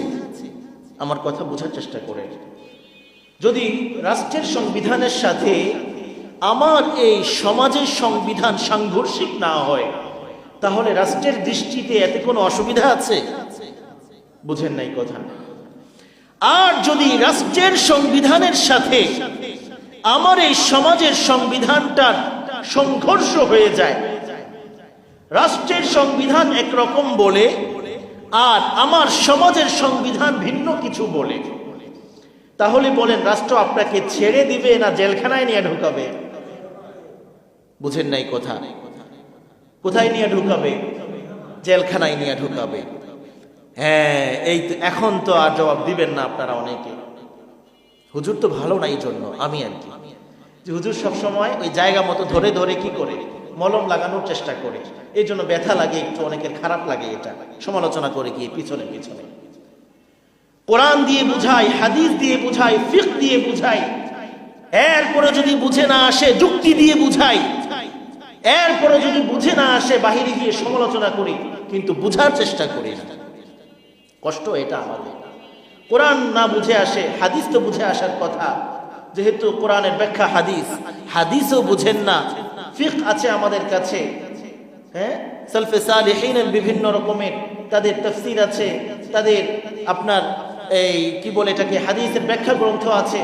আমার কথা বোঝার চেষ্টা করে। যদি রাষ্ট্রের সংবিধানের সাথে আমার এই সমাজের সংবিধান সাংঘর্ষিক না হয় তাহলে রাষ্ট্রের দৃষ্টিতে এতে কোনো অসুবিধা আছে? বুঝেন নাই কথা। আর যদি রাষ্ট্রের সংবিধানের সাথে আমার এই সমাজের সংবিধানটার সংঘর্ষ হয়ে যায়, রাষ্ট্রের সংবিধান একরকম বলে আর আমার সমাজের সংবিধান ভিন্ন কিছু বলে, তাহলে বলেন রাষ্ট্র আপনাকে ছেড়ে দিবে না জেলখানায় নিয়ে ঢুকাবে? বুঝেন নাই কথা। কোথায় নিয়ে ঢুকাবে? জেলখানায় নিয়ে ঢুকাবে। হ্যাঁ, এই তো, এখন তো আর জবাব দিবেন না আপনারা অনেকে, হুজুর তো ভালো না, এই জন্য আমি আর কি, যে হুজুর সবসময় ওই জায়গা মতো ধরে ধরে কি করে মলম লাগানোর চেষ্টা করে, এই জন্য ব্যথা লাগে একটু, অনেকের খারাপ লাগে, এটা সমালোচনা করে গিয়ে পিছনে পিছনে। কোরআন দিয়ে বুঝাই, হাদিস দিয়ে বুঝাই, ফিকহ দিয়ে বুঝাই, এরপরে যদি বুঝে না আসে যুক্তি দিয়ে বুঝাই, এরপরে যদি বুঝে না আসে বাহিরে গিয়ে সমালোচনা করি, কিন্তু বুঝার চেষ্টা করি না। কষ্ট এটা আমাদের। কোরআন না বুঝে আসে, হাদিস তো বুঝে আসার কথা, যেহেতু কোরআনের ব্যাখ্যা হাদিস, হাদিসও বুঝেন না, ফিকহ আছে আমাদের কাছে, হ্যাঁ, সালফে সালেহিনের বিভিন্ন রকমের তাদের তাফসীর আছে, তাদের আপনার এই কি বলে এটাকে হাদিসের ব্যাখ্যা গ্রন্থ আছে,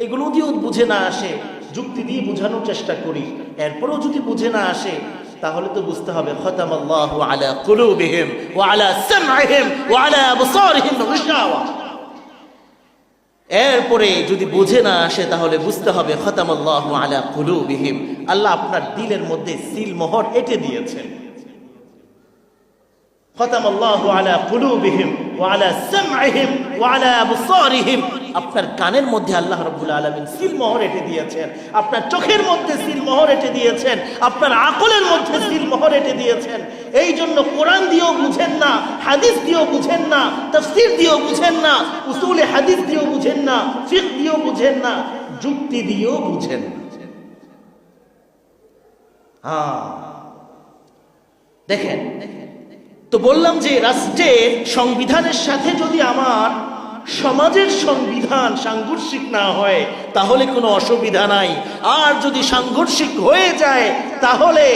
এগুলো দিয়েও বুঝে না আসে, যুক্তি দিয়ে বোঝানোর চেষ্টা করি, এরপরেও যদি বুঝে না আসে তাহলে তো বুঝতে হবে খতামাল্লাহু আলা কুলুবিহিম ওয়া আলা সামইহিম ওয়া আলা আবসারিহিম গিশাওয়া। এরপরে যদি বুঝে না আসে তাহলে বুঝতে হবে খতামাল্লাহু আলা কুলুবিহিম, আল্লাহ আপনার দিলের মধ্যে সিল মোহর এঁটে দিয়েছেন। খতামাল্লাহু আলা কুলুবিহিম ওয়া আলা সামইহিম ওয়া আলা আবসারিহিম, আপনার কানের মধ্যে আল্লাহ রাব্বুল আলামিন সিল মোহর এঁটে দিয়েছেন, আপনার চোখের মধ্যে সিল মোহর এঁটে দিয়েছেন, আপনার আকলের মধ্যে সিল মোহর এঁটে দিয়েছেন। এই জন্য কোরআন দিয়েও বুঝেন না, হাদিস দিয়েও বুঝেন না, তাফসীর দিয়েও বুঝেন না, উসুলে হাদিস দিয়েও বুঝেন না, ফিকহ দিয়েও বুঝেন না, যুক্তি দিয়েও বুঝেন না। দেখেন তো বললাম যে রাষ্ট্রের সংবিধানের সাথে যদি আমার সমাজের সংবিধান সাংঘর্ষিক না হয় তাহলে কোনো অসুবিধা নাই, আর যদি সাংঘর্ষিক হয়ে যায় তাহলে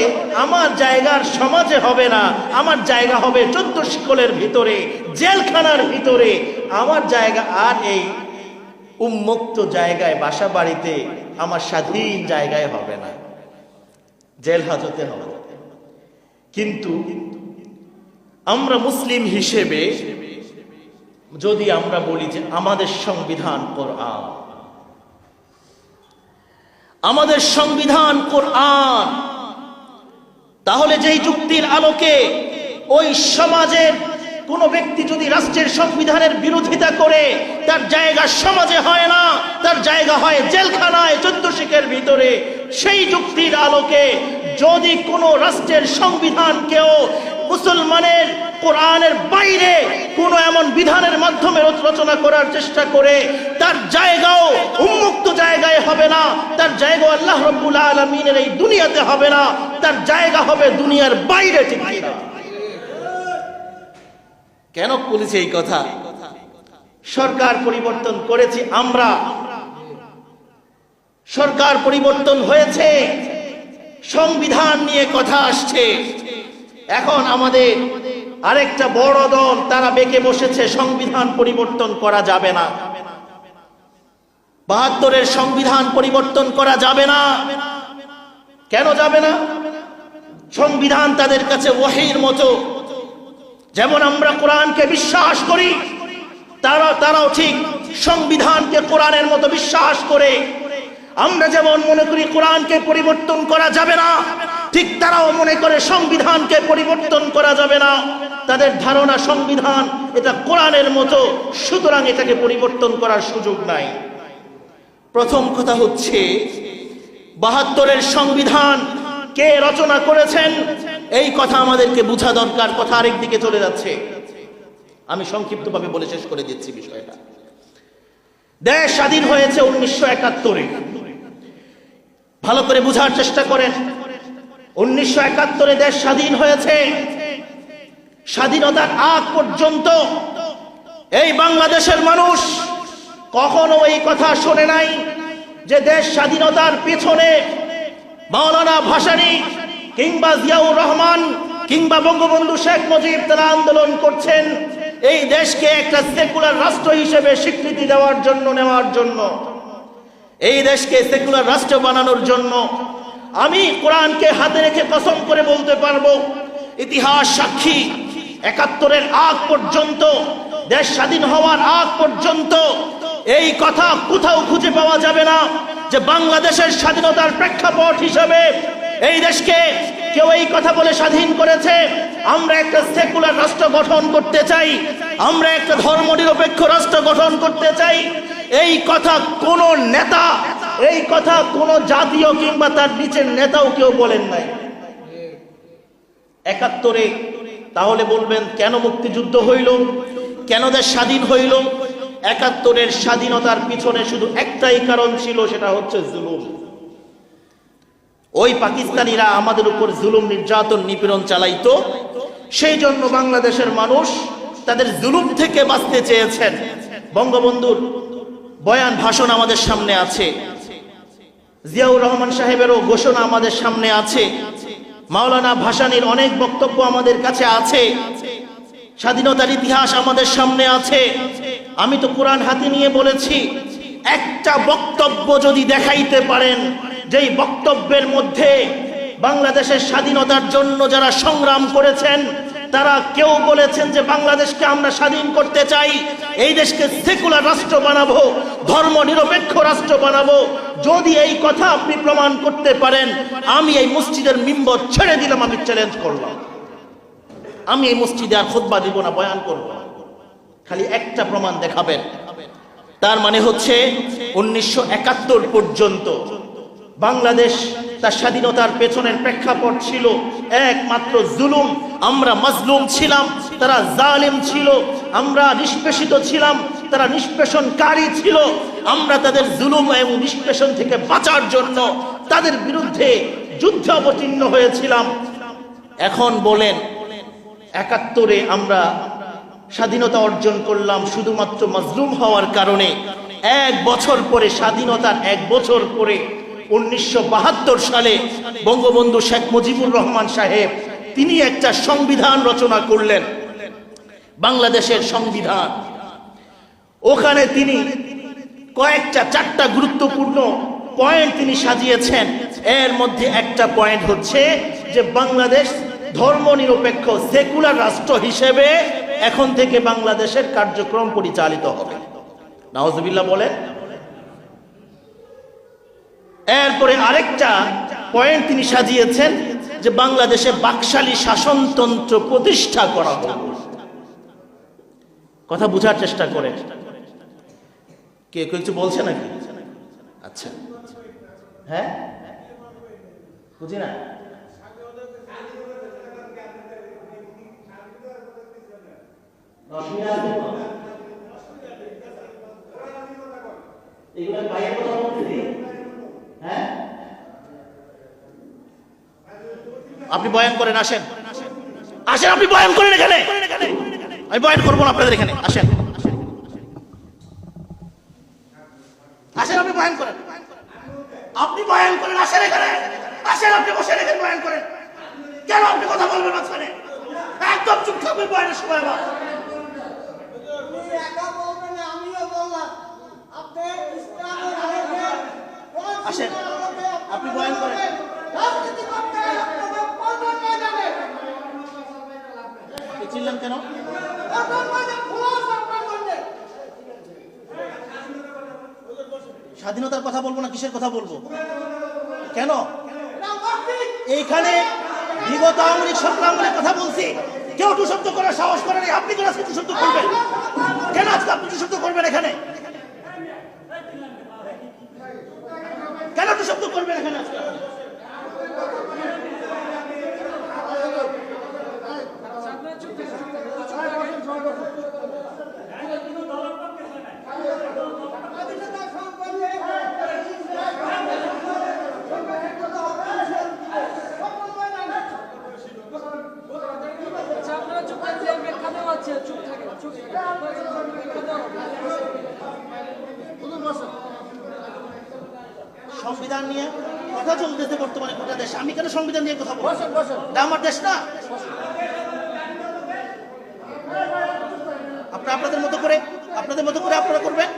আমার জায়গার সমাজে হবে না, আমার জায়গা হবে 14 শিকলের ভিতরে, জেলখানার ভিতরে আমার জায়গা। আর এই উন্মুক্ত জায়গায় বাসা বাড়িতে আমার স্বাধীন জায়গায় হবে না, জেল হাজতে হবে। কিন্তু আমরা মুসলিম হিসেবে যদি আমরা বলি যে আমাদের সংবিধান কোরআন, আমাদের সংবিধান কোরআন, তাহলে যেই যুক্তির আলোকে ওই সমাজের কোন ব্যক্তি যদি রাষ্ট্রের সংবিধানের বিরোধিতা করে তার জায়গা সমাজে হয় না, তার জায়গা হয় জেলখানায় 14 শিকের ভিতরে, সেই যুক্তির আলোকে যদি কোনো রাষ্ট্রের সংবিধানকেও মুসলমানের কোরআনের বাইরে কোনো এমন বিধানের মাধ্যমে রচনা করার চেষ্টা করে তার জায়গাও উন্মুক্ত জায়গায় হবে না, তার জায়গা আল্লাহ রাব্বুল আলামিনের এই দুনিয়াতে হবে না, তার জায়গা হবে দুনিয়ার বাইরে। ঠিক না? কেন বলেছি এই কথা? সরকার পরিবর্তন করেছি আমরা, সরকার পরিবর্তন হয়েছে, সংবিধান নিয়ে কথা আসছে, এখন আমাদের আরেকটা বড় দল তারা বেঁকে বসেছে সংবিধান পরিবর্তন করা যাবে না, ৭২-এর সংবিধান পরিবর্তন করা যাবে না। কেন যাবে না? সংবিধান তাদের কাছে ওহীর মতো। যেমন আমরা কোরআনকে বিশ্বাস করি, তারাও ঠিক সংবিধানকে কোরআনের মতো বিশ্বাস করে। আমরা যেমন মনে করি কোরআনকে পরিবর্তন করা যাবে না, ঠিক তারাও মনে করে সংবিধানকে পরিবর্তন করা যাবে না। তাদের ধারণা সংবিধান এটা কোরআনের মতো, সুতরাং এটাকে পরিবর্তন করার সুযোগ নাই। প্রথম কথা হচ্ছে ৭২-এর সংবিধান কে রচনা করেছেন এই কথা আমাদেরকে বোঝা দরকার। কথা আরেক দিকে চলে যাচ্ছে, আমি সংক্ষিপ্তভাবে বলে শেষ করে দিচ্ছি বিষয়টা। দেশ স্বাধীন হয়েছে 1971-এ, ভালো করে বোঝার চেষ্টা করেন। 1971-এ দেশ স্বাধীন হয়েছে। স্বাধীনতার আগ পর্যন্ত এই বাংলাদেশের মানুষ কখনো এই কথা শোনে নাই যে দেশ স্বাধীনতার পেছনে মাওলানা ভাসানী কিংবা জিয়াউর রহমান কিংবা বঙ্গবন্ধু শেখ মুজিব তারা আন্দোলন করছেন এই দেশকে একটা সেকুলার রাষ্ট্র হিসেবে স্বীকৃতি দেওয়ার জন্য, নেওয়ার জন্য, এই দেশকে সেকুলার রাষ্ট্র বানানোর জন্য। আমি কোরআনকে হাতে রেখে কসম করে বলতে পারবো, ইতিহাস সাক্ষী, ৭১-এর আগ পর্যন্ত, দেশ স্বাধীন হওয়ার আগ পর্যন্ত এই কথা কোথাও খুঁজে পাওয়া যাবে না যে বাংলাদেশের স্বাধীনতার প্রেক্ষাপট হিসেবে এই দেশকে কেউ এই কথা বলে স্বাধীন করেছে আমরা একটা সেকুলার রাষ্ট্র গঠন করতে চাই, আমরা একটা ধর্মনিরপেক্ষ রাষ্ট্র গঠন করতে চাই। এই কথা কোন নেতা, এই কথা কোন জাতীয় কিংবা তার নিচের নেতাও কেউ বলেন নাই ৭১-এ। তাহলে বলবেন কেন মুক্তিযুদ্ধ হইল, কেন দেশ স্বাধীন হইল? ৭১-এর স্বাধীনতার পিছনে শুধু একটাই কারণ ছিল, সেটা হচ্ছে জুলুম। ওই পাকিস্তানিরা আমাদের উপর জুলুম, নির্যাতন, নিপীড়ন চালাইতো, সেই জন্য বাংলাদেশের মানুষ তাদের জুলুম থেকে বাঁচতে চেয়েছেন। বঙ্গবন্ধুর বয়ান, ভাষণ আমাদের সামনে আছে, জিয়াউর রহমান সাহেবেরও ঘোষণা আমাদের সামনে আছে, মাওলানা ভাসানীর অনেক বক্তব্য আমাদের কাছে আছে, স্বাধীনতার ইতিহাস আমাদের সামনে আছে। আমি তো কোরআন হাতে নিয়ে বলেছি, একটা বক্তব্য যদি দেখাইতে পারেন যেই বক্তব্যের মধ্যে বাংলাদেশের স্বাধীনতার জন্য যারা সংগ্রাম করেছেন তারা কেউ বলেছেন যে বাংলাদেশকে আমরা স্বাধীন করতে চাই, এই দেশকে সেকুলার রাষ্ট্র বানাবো, ধর্ম নিরপেক্ষ রাষ্ট্র বানাবো। যদি এই কথা আপনি প্রমাণ করতে পারেন, আমি এই মসজিদের মিম্বর ছেড়ে দিলাম, আমি চ্যালেঞ্জ করলাম, আমি এই মসজিদে আর খুতবা দিব না, বয়ান করব না। খালি একটা প্রমাণ দেখাবেন। তার মানে হচ্ছে 1971 পর্যন্ত বাংলাদেশ তার স্বাধীনতার পেছনের প্রেক্ষাপট ছিল একমাত্র জুলুম। আমরা মাজলুম ছিলাম, তারা জালেম ছিল। আমরা নিষ্পেষিত ছিলাম, তারা নিষ্পেষণকারী ছিল। আমরা তাদের জুলুম এবং নিষ্পেষণ থেকে বাঁচার জন্য তাদের বিরুদ্ধে যুদ্ধে অবতীর্ণ হয়েছিলাম। এখন বলেন 71-এ আমরা স্বাধীনতা অর্জন করলাম শুধুমাত্র মাজলুম হওয়ার কারণে। এক বছর পরে, স্বাধীনতার এক বছর পরে 1972 সালে বঙ্গবন্ধু শেখ মুজিবুর রহমান সাহেব তিনি একটা সংবিধান রচনা করলেন, বাংলাদেশের সংবিধান। ওখানে তিনি কয়েকটা 4টা গুরুত্বপূর্ণ পয়েন্ট তিনি সাজিয়েছেন। এর মধ্যে একটা পয়েন্ট হচ্ছে যে বাংলাদেশ ধর্মনিরপেক্ষ সেকুলার রাষ্ট্র হিসেবে এখন থেকে বাংলাদেশের কার্যক্রম পরিচালিত হবে। নাউজুবিল্লাহ বলেন। এরপরে আরেকটা পয়েন্ট তিনি সাজিয়েছেন যে বাংলাদেশে বাকশালী শাসনতন্ত্র প্রতিষ্ঠা করা হবে। কথা বোঝার চেষ্টা করেন। কে কিছু বলছে নাকি? আচ্ছা, হ্যাঁ, বুঝি না। হ্যাঁ, আপনি বয়ান করেন, আসেন আসেন, আপনি বয়ান করেন এখানে। আমি বয়ান করবো না আপনাদের এখানে, আসেন আসেন, আপনি বয়ান করেন, আপনি বয়ান করেন, আসেন এখানে, আসেন, আপনি বসেন এখানে বয়ান করেন। কেন আপনি কথা বলবেন মাঝখানে? একদম চুপ থাকবেন বয়ানের সময়। আমার আসেন, আপনি বয়ান করেন। চিনলেন কেন? স্বাধীনতার কথা বলবো না, কিসের কথা বলবো? কেন? এইখানে বিগত আওয়ামী লীগ সংগ্রামের কথা বলছি, কেউ টু শব্দ করার সাহস করেনি। আপনি কেন আজকে টু শব্দ করবেন? কেন আজকে আপনি টু শব্দ করবেন এখানে? কেন টু শব্দ করবেন এখানে আজকে? সংবিধান নিয়ে কথা চলতেছে বর্তমানে গোটা দেশ। আমি কেন সংবিধান নিয়ে কথা বলবো? এটা আমার দেশ না। আপনারা আপনাদের মতো করে আপনারা করবেন।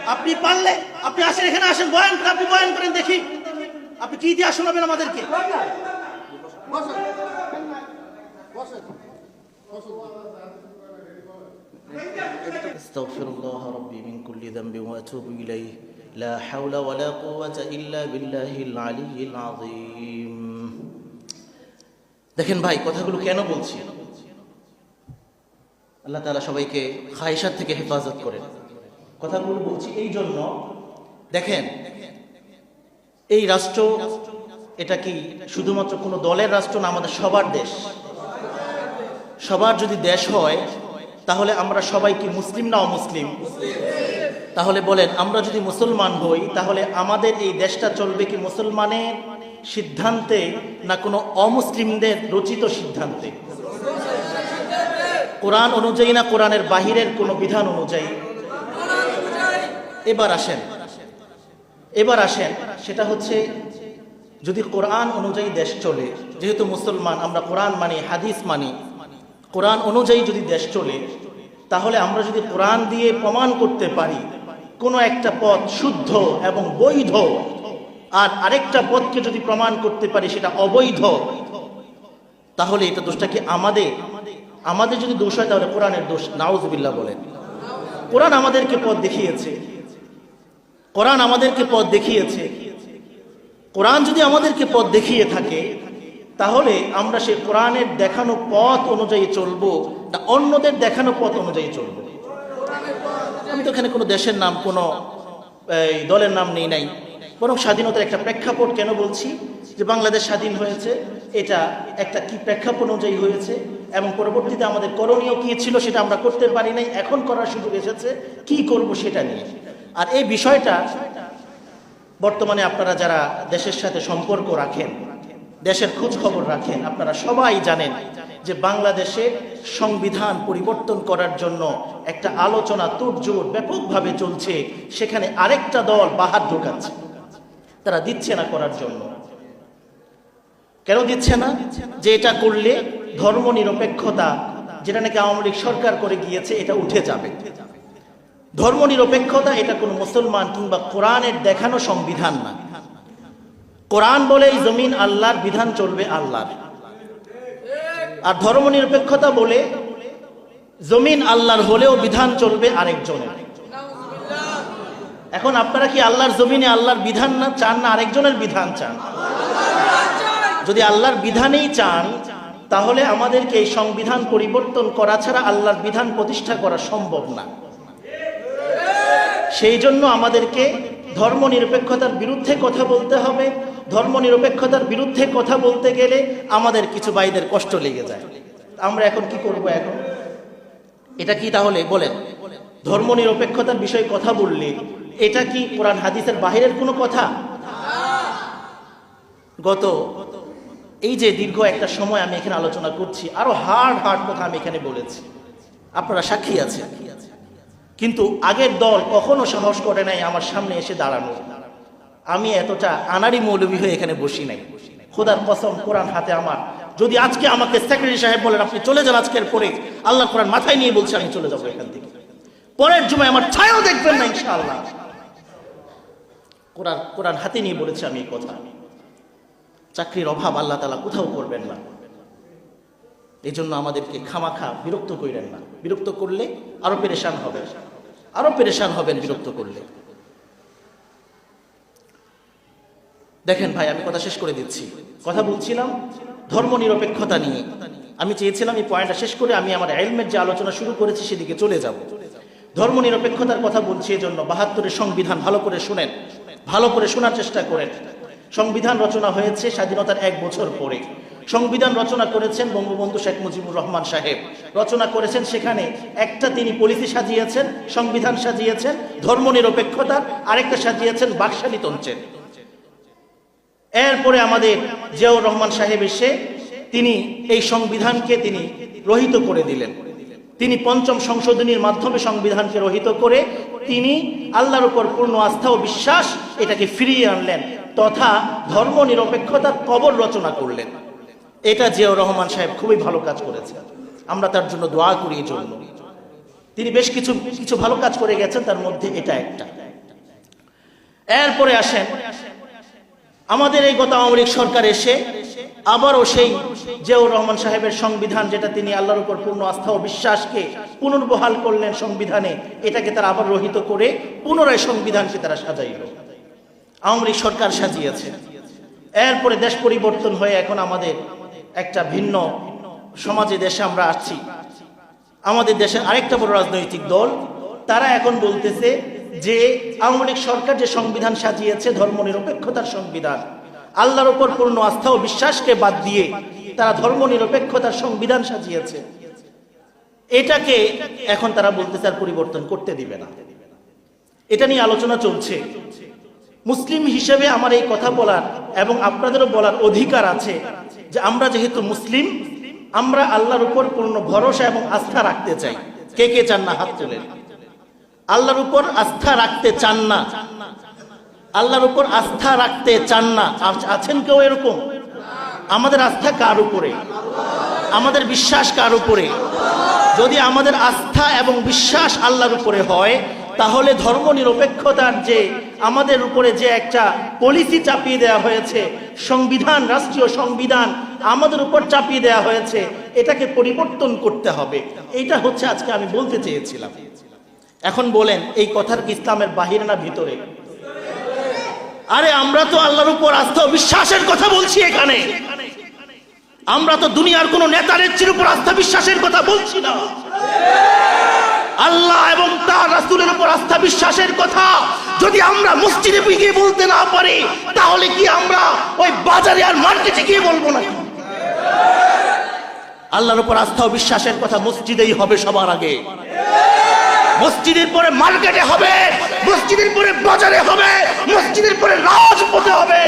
আপনি পারলে আপনি আসেন এখানে, আসেন, বয়ান করেন, আপনি বয়ান করেন, দেখি আপনি কি ইতিহাস শোনাবেন আমাদেরকে। আস্তাগফিরুল্লাহ রাব্বি মিন কুল্লি যামবি ওয়া আতুবু ইলাইহি লা হাওলা ওয়া লা কুওয়াতা ইল্লা বিল্লাহিল আলিয়্যিল আযীম। দেখেন ভাই, কথাগুলো কেন বলছি? আল্লাহ তাআলা সবাইকে খায়সাত থেকে হেফাজত করেন। কথাগুলো বলছি এই জন্য, দেখেন এই রাষ্ট্র এটা কি শুধুমাত্র কোনো দলের রাষ্ট্র না, আমাদের সবার দেশ। সবার যদি দেশ হয় তাহলে আমরা সবাই কি মুসলিম না অমুসলিম? তাহলে বলেন, আমরা যদি মুসলমান হই তাহলে আমাদের এই দেশটা চলবে কি মুসলমানের সিদ্ধান্তে না কোনো অমুসলিমদের রচিত সিদ্ধান্তে? কোরআন অনুযায়ী না কোরআনের বাহিরের কোনো বিধান অনুযায়ী? এবার আসেন সেটা হচ্ছে যদি কোরআন অনুযায়ী দেশ চলে, যেহেতু মুসলমান আমরা কোরআন মানি, হাদিস মানি, কোরআন অনুযায়ী যদি দেশ চলে, তাহলে আমরা যদি কোরআন দিয়ে প্রমাণ করতে পারি কোনো একটা পথ শুদ্ধ এবং বৈধ, আর আরেকটা পথকে যদি প্রমাণ করতে পারি সেটা অবৈধ, তাহলে এটা দোষটা কি আমাদের যদি দোষ হয় তাহলে কোরআনের দোষ। নাউজুবিল্লাহ বলেন। কোরআন আমাদেরকে পথ দেখিয়েছে, কোরআন যদি আমাদেরকে পথ দেখিয়ে থাকে, তাহলে আমরা সেই কোরআনের দেখানো পথ অনুযায়ী চলবো না অন্যদের দেখানো পথ অনুযায়ী চলবো? আমি তো এখানে কোনো দেশের নাম, কোনো দলের নাম নেই নাই, বরং স্বাধীনতার একটা প্রেক্ষাপট কেন বলছি, যে বাংলাদেশ স্বাধীন হয়েছে, এটা একটা কি প্রেক্ষাপট অনুযায়ী হয়েছে, এবং পরবর্তীতে আমাদের করণীয় কি ছিল সেটা আমরা করতে পারি নাই, এখন করার সুযোগ এসেছে, কি করব সেটা নিয়ে। আর এই বিষয়টা বর্তমানে আপনারা যারা দেশের সাথে সম্পর্ক রাখেন, দেশের খোঁজ খবর রাখেন, আপনারা সবাই জানেন যে বাংলাদেশে সংবিধান পরিবর্তন করার জন্য একটা আলোচনা তোড়জোড় ব্যাপকভাবে চলছে। সেখানে আরেকটা দল বাহাত ঢোকাচ্ছে, তারা দিচ্ছে না করার জন্য। কেন দিচ্ছে না? যে এটা করলে ধর্ম নিরপেক্ষতা, যেটা নাকি আওয়ামী লীগ সরকার করে গিয়েছে, এটা উঠে যাবে। ধর্ম নিরপেক্ষতা এটা কোনো মুসলমান কিংবা কোরআনের দেখানো সংবিধান না। কোরআন বলে এই জমিন আল্লাহর, বিধান চলবে আল্লাহর। আর ধর্ম নিরপেক্ষতা বলে জমিন আল্লাহর হলেও বিধান চলবে আরেকজনের। এখন আপনারা কি আল্লাহর জমিনে আল্লাহর বিধান না চান, না আরেকজনের বিধান চান? যদি আল্লাহর বিধানেই চান, তাহলে আমাদেরকে এই সংবিধান পরিবর্তন করা ছাড়া আল্লাহর বিধান প্রতিষ্ঠা করা সম্ভব না। সেই জন্য আমাদেরকে ধর্ম নিরপেক্ষতার বিরুদ্ধে কথা বলতে হবে। ধর্ম নিরপেক্ষতার বিরুদ্ধে কথা বলতে গেলে আমাদের কিছু ভাইদের কষ্ট লেগে যায়। আমরা এখন কি করব? এখন এটা কি তাহলে বলেন, ধর্ম নিরপেক্ষতার বিষয়ে কথা বললে এটা কি কোরআন হাদিসের বাহিরের কোনো কথা? গত এই যে দীর্ঘ একটা সময় আমি এখানে আলোচনা করছি, আরো হার্ড কথা আমি এখানে বলেছি, আপনারা সাক্ষী আছেন। কিন্তু আগের দল কখনো সাহস করে নাই আমার সামনে এসে দাঁড়ানো। আমি এতটা আনাড়ি মৌলবী হয়ে এখানে বসি নাই, খোদার কসম, কোরআন হাতে আমার। যদি আজকে আমাকে সেক্রেটারি সাহেব বলেন আপনি চলে যান আজকের পরে, আল্লাহ কোরআন মাথায় নিয়ে বলছে আমি চলে যাবো এখান থেকে, পরের জুমায় আমার ছায়াও দেখবেন না ইনশাআল্লাহ। কোরআন হাতে নিয়ে বলেছে আমি এই কথা। চাকরির অভাব আল্লাহ তাআলা কোথাও করবেন না। এই জন্য আমাদেরকে খামাখা বিরক্ত করেন না। বিরক্ত করলে আরো পেরেশান হবেন বিরক্ত করলে। দেখেন ভাই, আমি কথা শেষ করে দিচ্ছি। কথা বলছিলাম ধর্ম নিরপেক্ষতা নিয়ে। আমি চেয়েছিলাম এই পয়েন্টটা শেষ করে আমি আমার ইলমের যে আলোচনা শুরু করেছি সেদিকে চলে যাব। ধর্ম নিরপেক্ষতার কথা বলছি এজন্য ৭২-এর সংবিধান ভালো করে শুনেন, ভালো করে শোনার চেষ্টা করেন। সংবিধান রচনা হয়েছে স্বাধীনতার ১ বছর পরে। সংবিধান রচনা করেছেন বঙ্গবন্ধু শেখ মুজিবুর রহমান সাহেব। রচনা করেছেন, সেখানে একটা তিনি পলিসি সাজিয়েছেন, সংবিধান সাজিয়েছেন ধর্ম নিরপেক্ষতার, আরেকটা সাজিয়েছেন বাকশালীতন্ত্রের। এরপরে আমাদের জিয়াউর রহমান সাহেব এসে তিনি এই সংবিধানকে তিনি রহিত করে দিলেন। তিনি ৫ম সংশোধনীর মাধ্যমে সংবিধানকে রহিত করে তিনি আল্লাহর উপর পূর্ণ আস্থা ও বিশ্বাস এটাকে ফিরিয়ে আনলেন, তথা ধর্ম নিরপেক্ষতার কবর রচনা করলেন। এটা জিয়াউর রহমান সাহেব খুবই ভালো কাজ করেছেন, আমরা তার জন্য দোয়া করি। এই জন্য তিনি বেশ কিছু ভালো কাজ করে গেছেন, তার মধ্যে এটা একটা। এরপরে আসেন আমাদের এই গত আওয়ামী লীগ সরকার এসে আবারও সেই জিয়াউর রহমান সাহেবের সংবিধান, যেটা তিনি আল্লাহর উপর পূর্ণ আস্থা ও বিশ্বাসকে পুনর্বহাল করলেন সংবিধানে, এটাকে তারা আবার রহিত করে পুনরায় সংবিধানকে তারা সাজাইল। আওয়ামী লীগ সরকার সাজিয়েছে। এরপরে দেশ পরিবর্তন হয়ে এখন আমাদের একটা ভিন্ন সমাজে দেশে আমরা আসছি। আমাদের দেশের আরেকটা বড় রাজনৈতিক দল, তারা এখন বলতেছে যে আওয়ামী লীগ সরকার যে সংবিধান সাজিয়েছে ধর্ম নিরপেক্ষতার সংবিধান, আল্লাহর উপর পূর্ণ আস্থা ও বিশ্বাসকে বাদ দিয়ে তারা ধর্ম নিরপেক্ষতার সংবিধান সাজিয়েছে, এটাকে এখন তারা বলতেছে আর পরিবর্তন করতে দিবে না। এটা নিয়ে আলোচনা চলছে। মুসলিম হিসেবে আমার এই কথা বলার এবং আপনাদেরও বলার অধিকার আছে যে আমরা যেহেতু মুসলিম, আমরা আল্লাহর উপর পূর্ণ ভরসা এবং আস্থা রাখতে চাই। কে কে চান না হাত তোলেন। আল্লাহর উপর আস্থা রাখতে চান না, আল্লাহর উপর আস্থা রাখতে চান না। আছেন কেউ এরকম? আমাদের আস্থা কার উপরে? আমাদের বিশ্বাস কার উপরে? যদি আমাদের আস্থা এবং বিশ্বাস আল্লাহর উপরে হয়, তাহলে ধর্মনিরপেক্ষতার যে আমাদের উপরে যে একটা পলিসি চাপিয়ে দেওয়া হয়েছে, সংবিধান, রাষ্ট্রীয় সংবিধান আমাদের উপর চাপিয়ে দেওয়া হয়েছে, এটাকে পরিবর্তন করতে হবে। এইটা হচ্ছে আজকে আমি বলতে চেয়েছিলাম। এখন বলেন, এই কথার কি ইসলামের বাহিরে না ভিতরে? আরে আমরা তো আল্লাহর উপর আস্থা ও বিশ্বাসের কথা বলছি এখানে। আমরা তো দুনিয়ার কোন নেতানেত্রীর উপর আস্থা বিশ্বাসের কথা বলছি না। আল্লাহ এবং তার রাসূলের উপর আস্থা বিশ্বাসের কথা যদি আমরা মসজিদে গিয়ে বলতে না পারি, তাহলে কি আমরা ওই বাজারে আর মার্কেটে গিয়ে বলবো না? আল্লাহর উপর আস্থা ও বিশ্বাসের কথা মসজিদেই হবে সবার আগে। মসজিদের পরে মার্কেটে হবে, মসজিদের পরে বাজারে হবে, মসজিদের পরে রাজপথে হবে।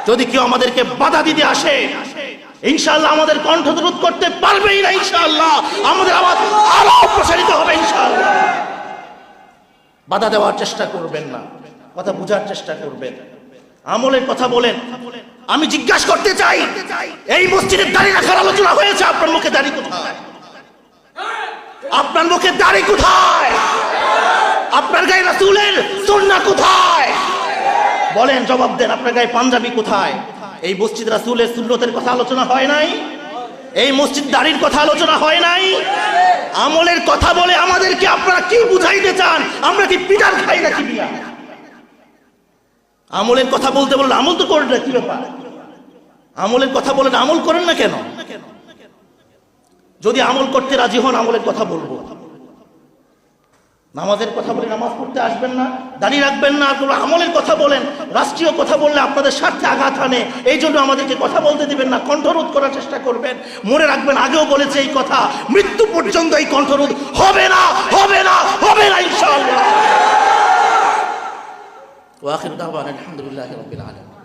যদি কেউ আমাদেরকে বাধা দিতে আসে, ইনশাআল্লাহ আমাদের কণ্ঠ রোধ করতে পারবেই না। ইনশাআল্লাহ আমাদের আওয়াজ আরো প্রসারিত হবে। ইনশাআল্লাহ বাধা দেওয়ার চেষ্টা করবেন না, কথা বোঝার চেষ্টা করবেন, আমলের কথা বলেন। আমি জিজ্ঞাসা করতে চাই, এই মসজিদের দাড়ি রাখার আলোচনা হয়েছে, আপনার মুখে দাড়ি কোথায়? আপনার মুখে দাড়ি কোথায়? আপনার গায়ে রাসূলের সুন্নাহ কোথায়? বলেন, জবাব দেন। আপনার গায়ে পাঞ্জাবি কোথায়? এই মসজিদ রাসূলের সুন্নতের কথা আলোচনা হয় নাই? এই মসজিদ দাড়ির কথা আলোচনা হয় নাই? আমলের কথা বলে আমাদেরকে আপনারা কি বুঝাইতে চান? আমরা কি পিটার খাই নাকি বিয়া? আমলের কথা বলতে বললে আমল তো করেন না, কি ব্যাপার? আমলের কথা বলেন, আমল করেন না কেন? যদি আমল করতে রাজি হন, আমলের কথা বলবো। নামাজের কথা বলে নামাজ পড়তে আসবেন না, দাঁড়িয়ে রাখবেন না, আমলের কথা বলেন। রাষ্ট্রীয় কথা বললে আপনাদের স্বার্থে আঘাত আনে, এই জন্য আমাদেরকে কথা বলতে দিবেন না, কণ্ঠরোধ করার চেষ্টা করবেন। মনে রাখবেন, আগেও বলেছে এই কথা, মৃত্যু পর্যন্ত এই কণ্ঠরোধ হবে না, হবে না, হবে না ইনশাআল্লাহ। ওয়া আখিরু দাওয়ানা আলহামদুলিল্লাহি রাব্বিল আলামিন।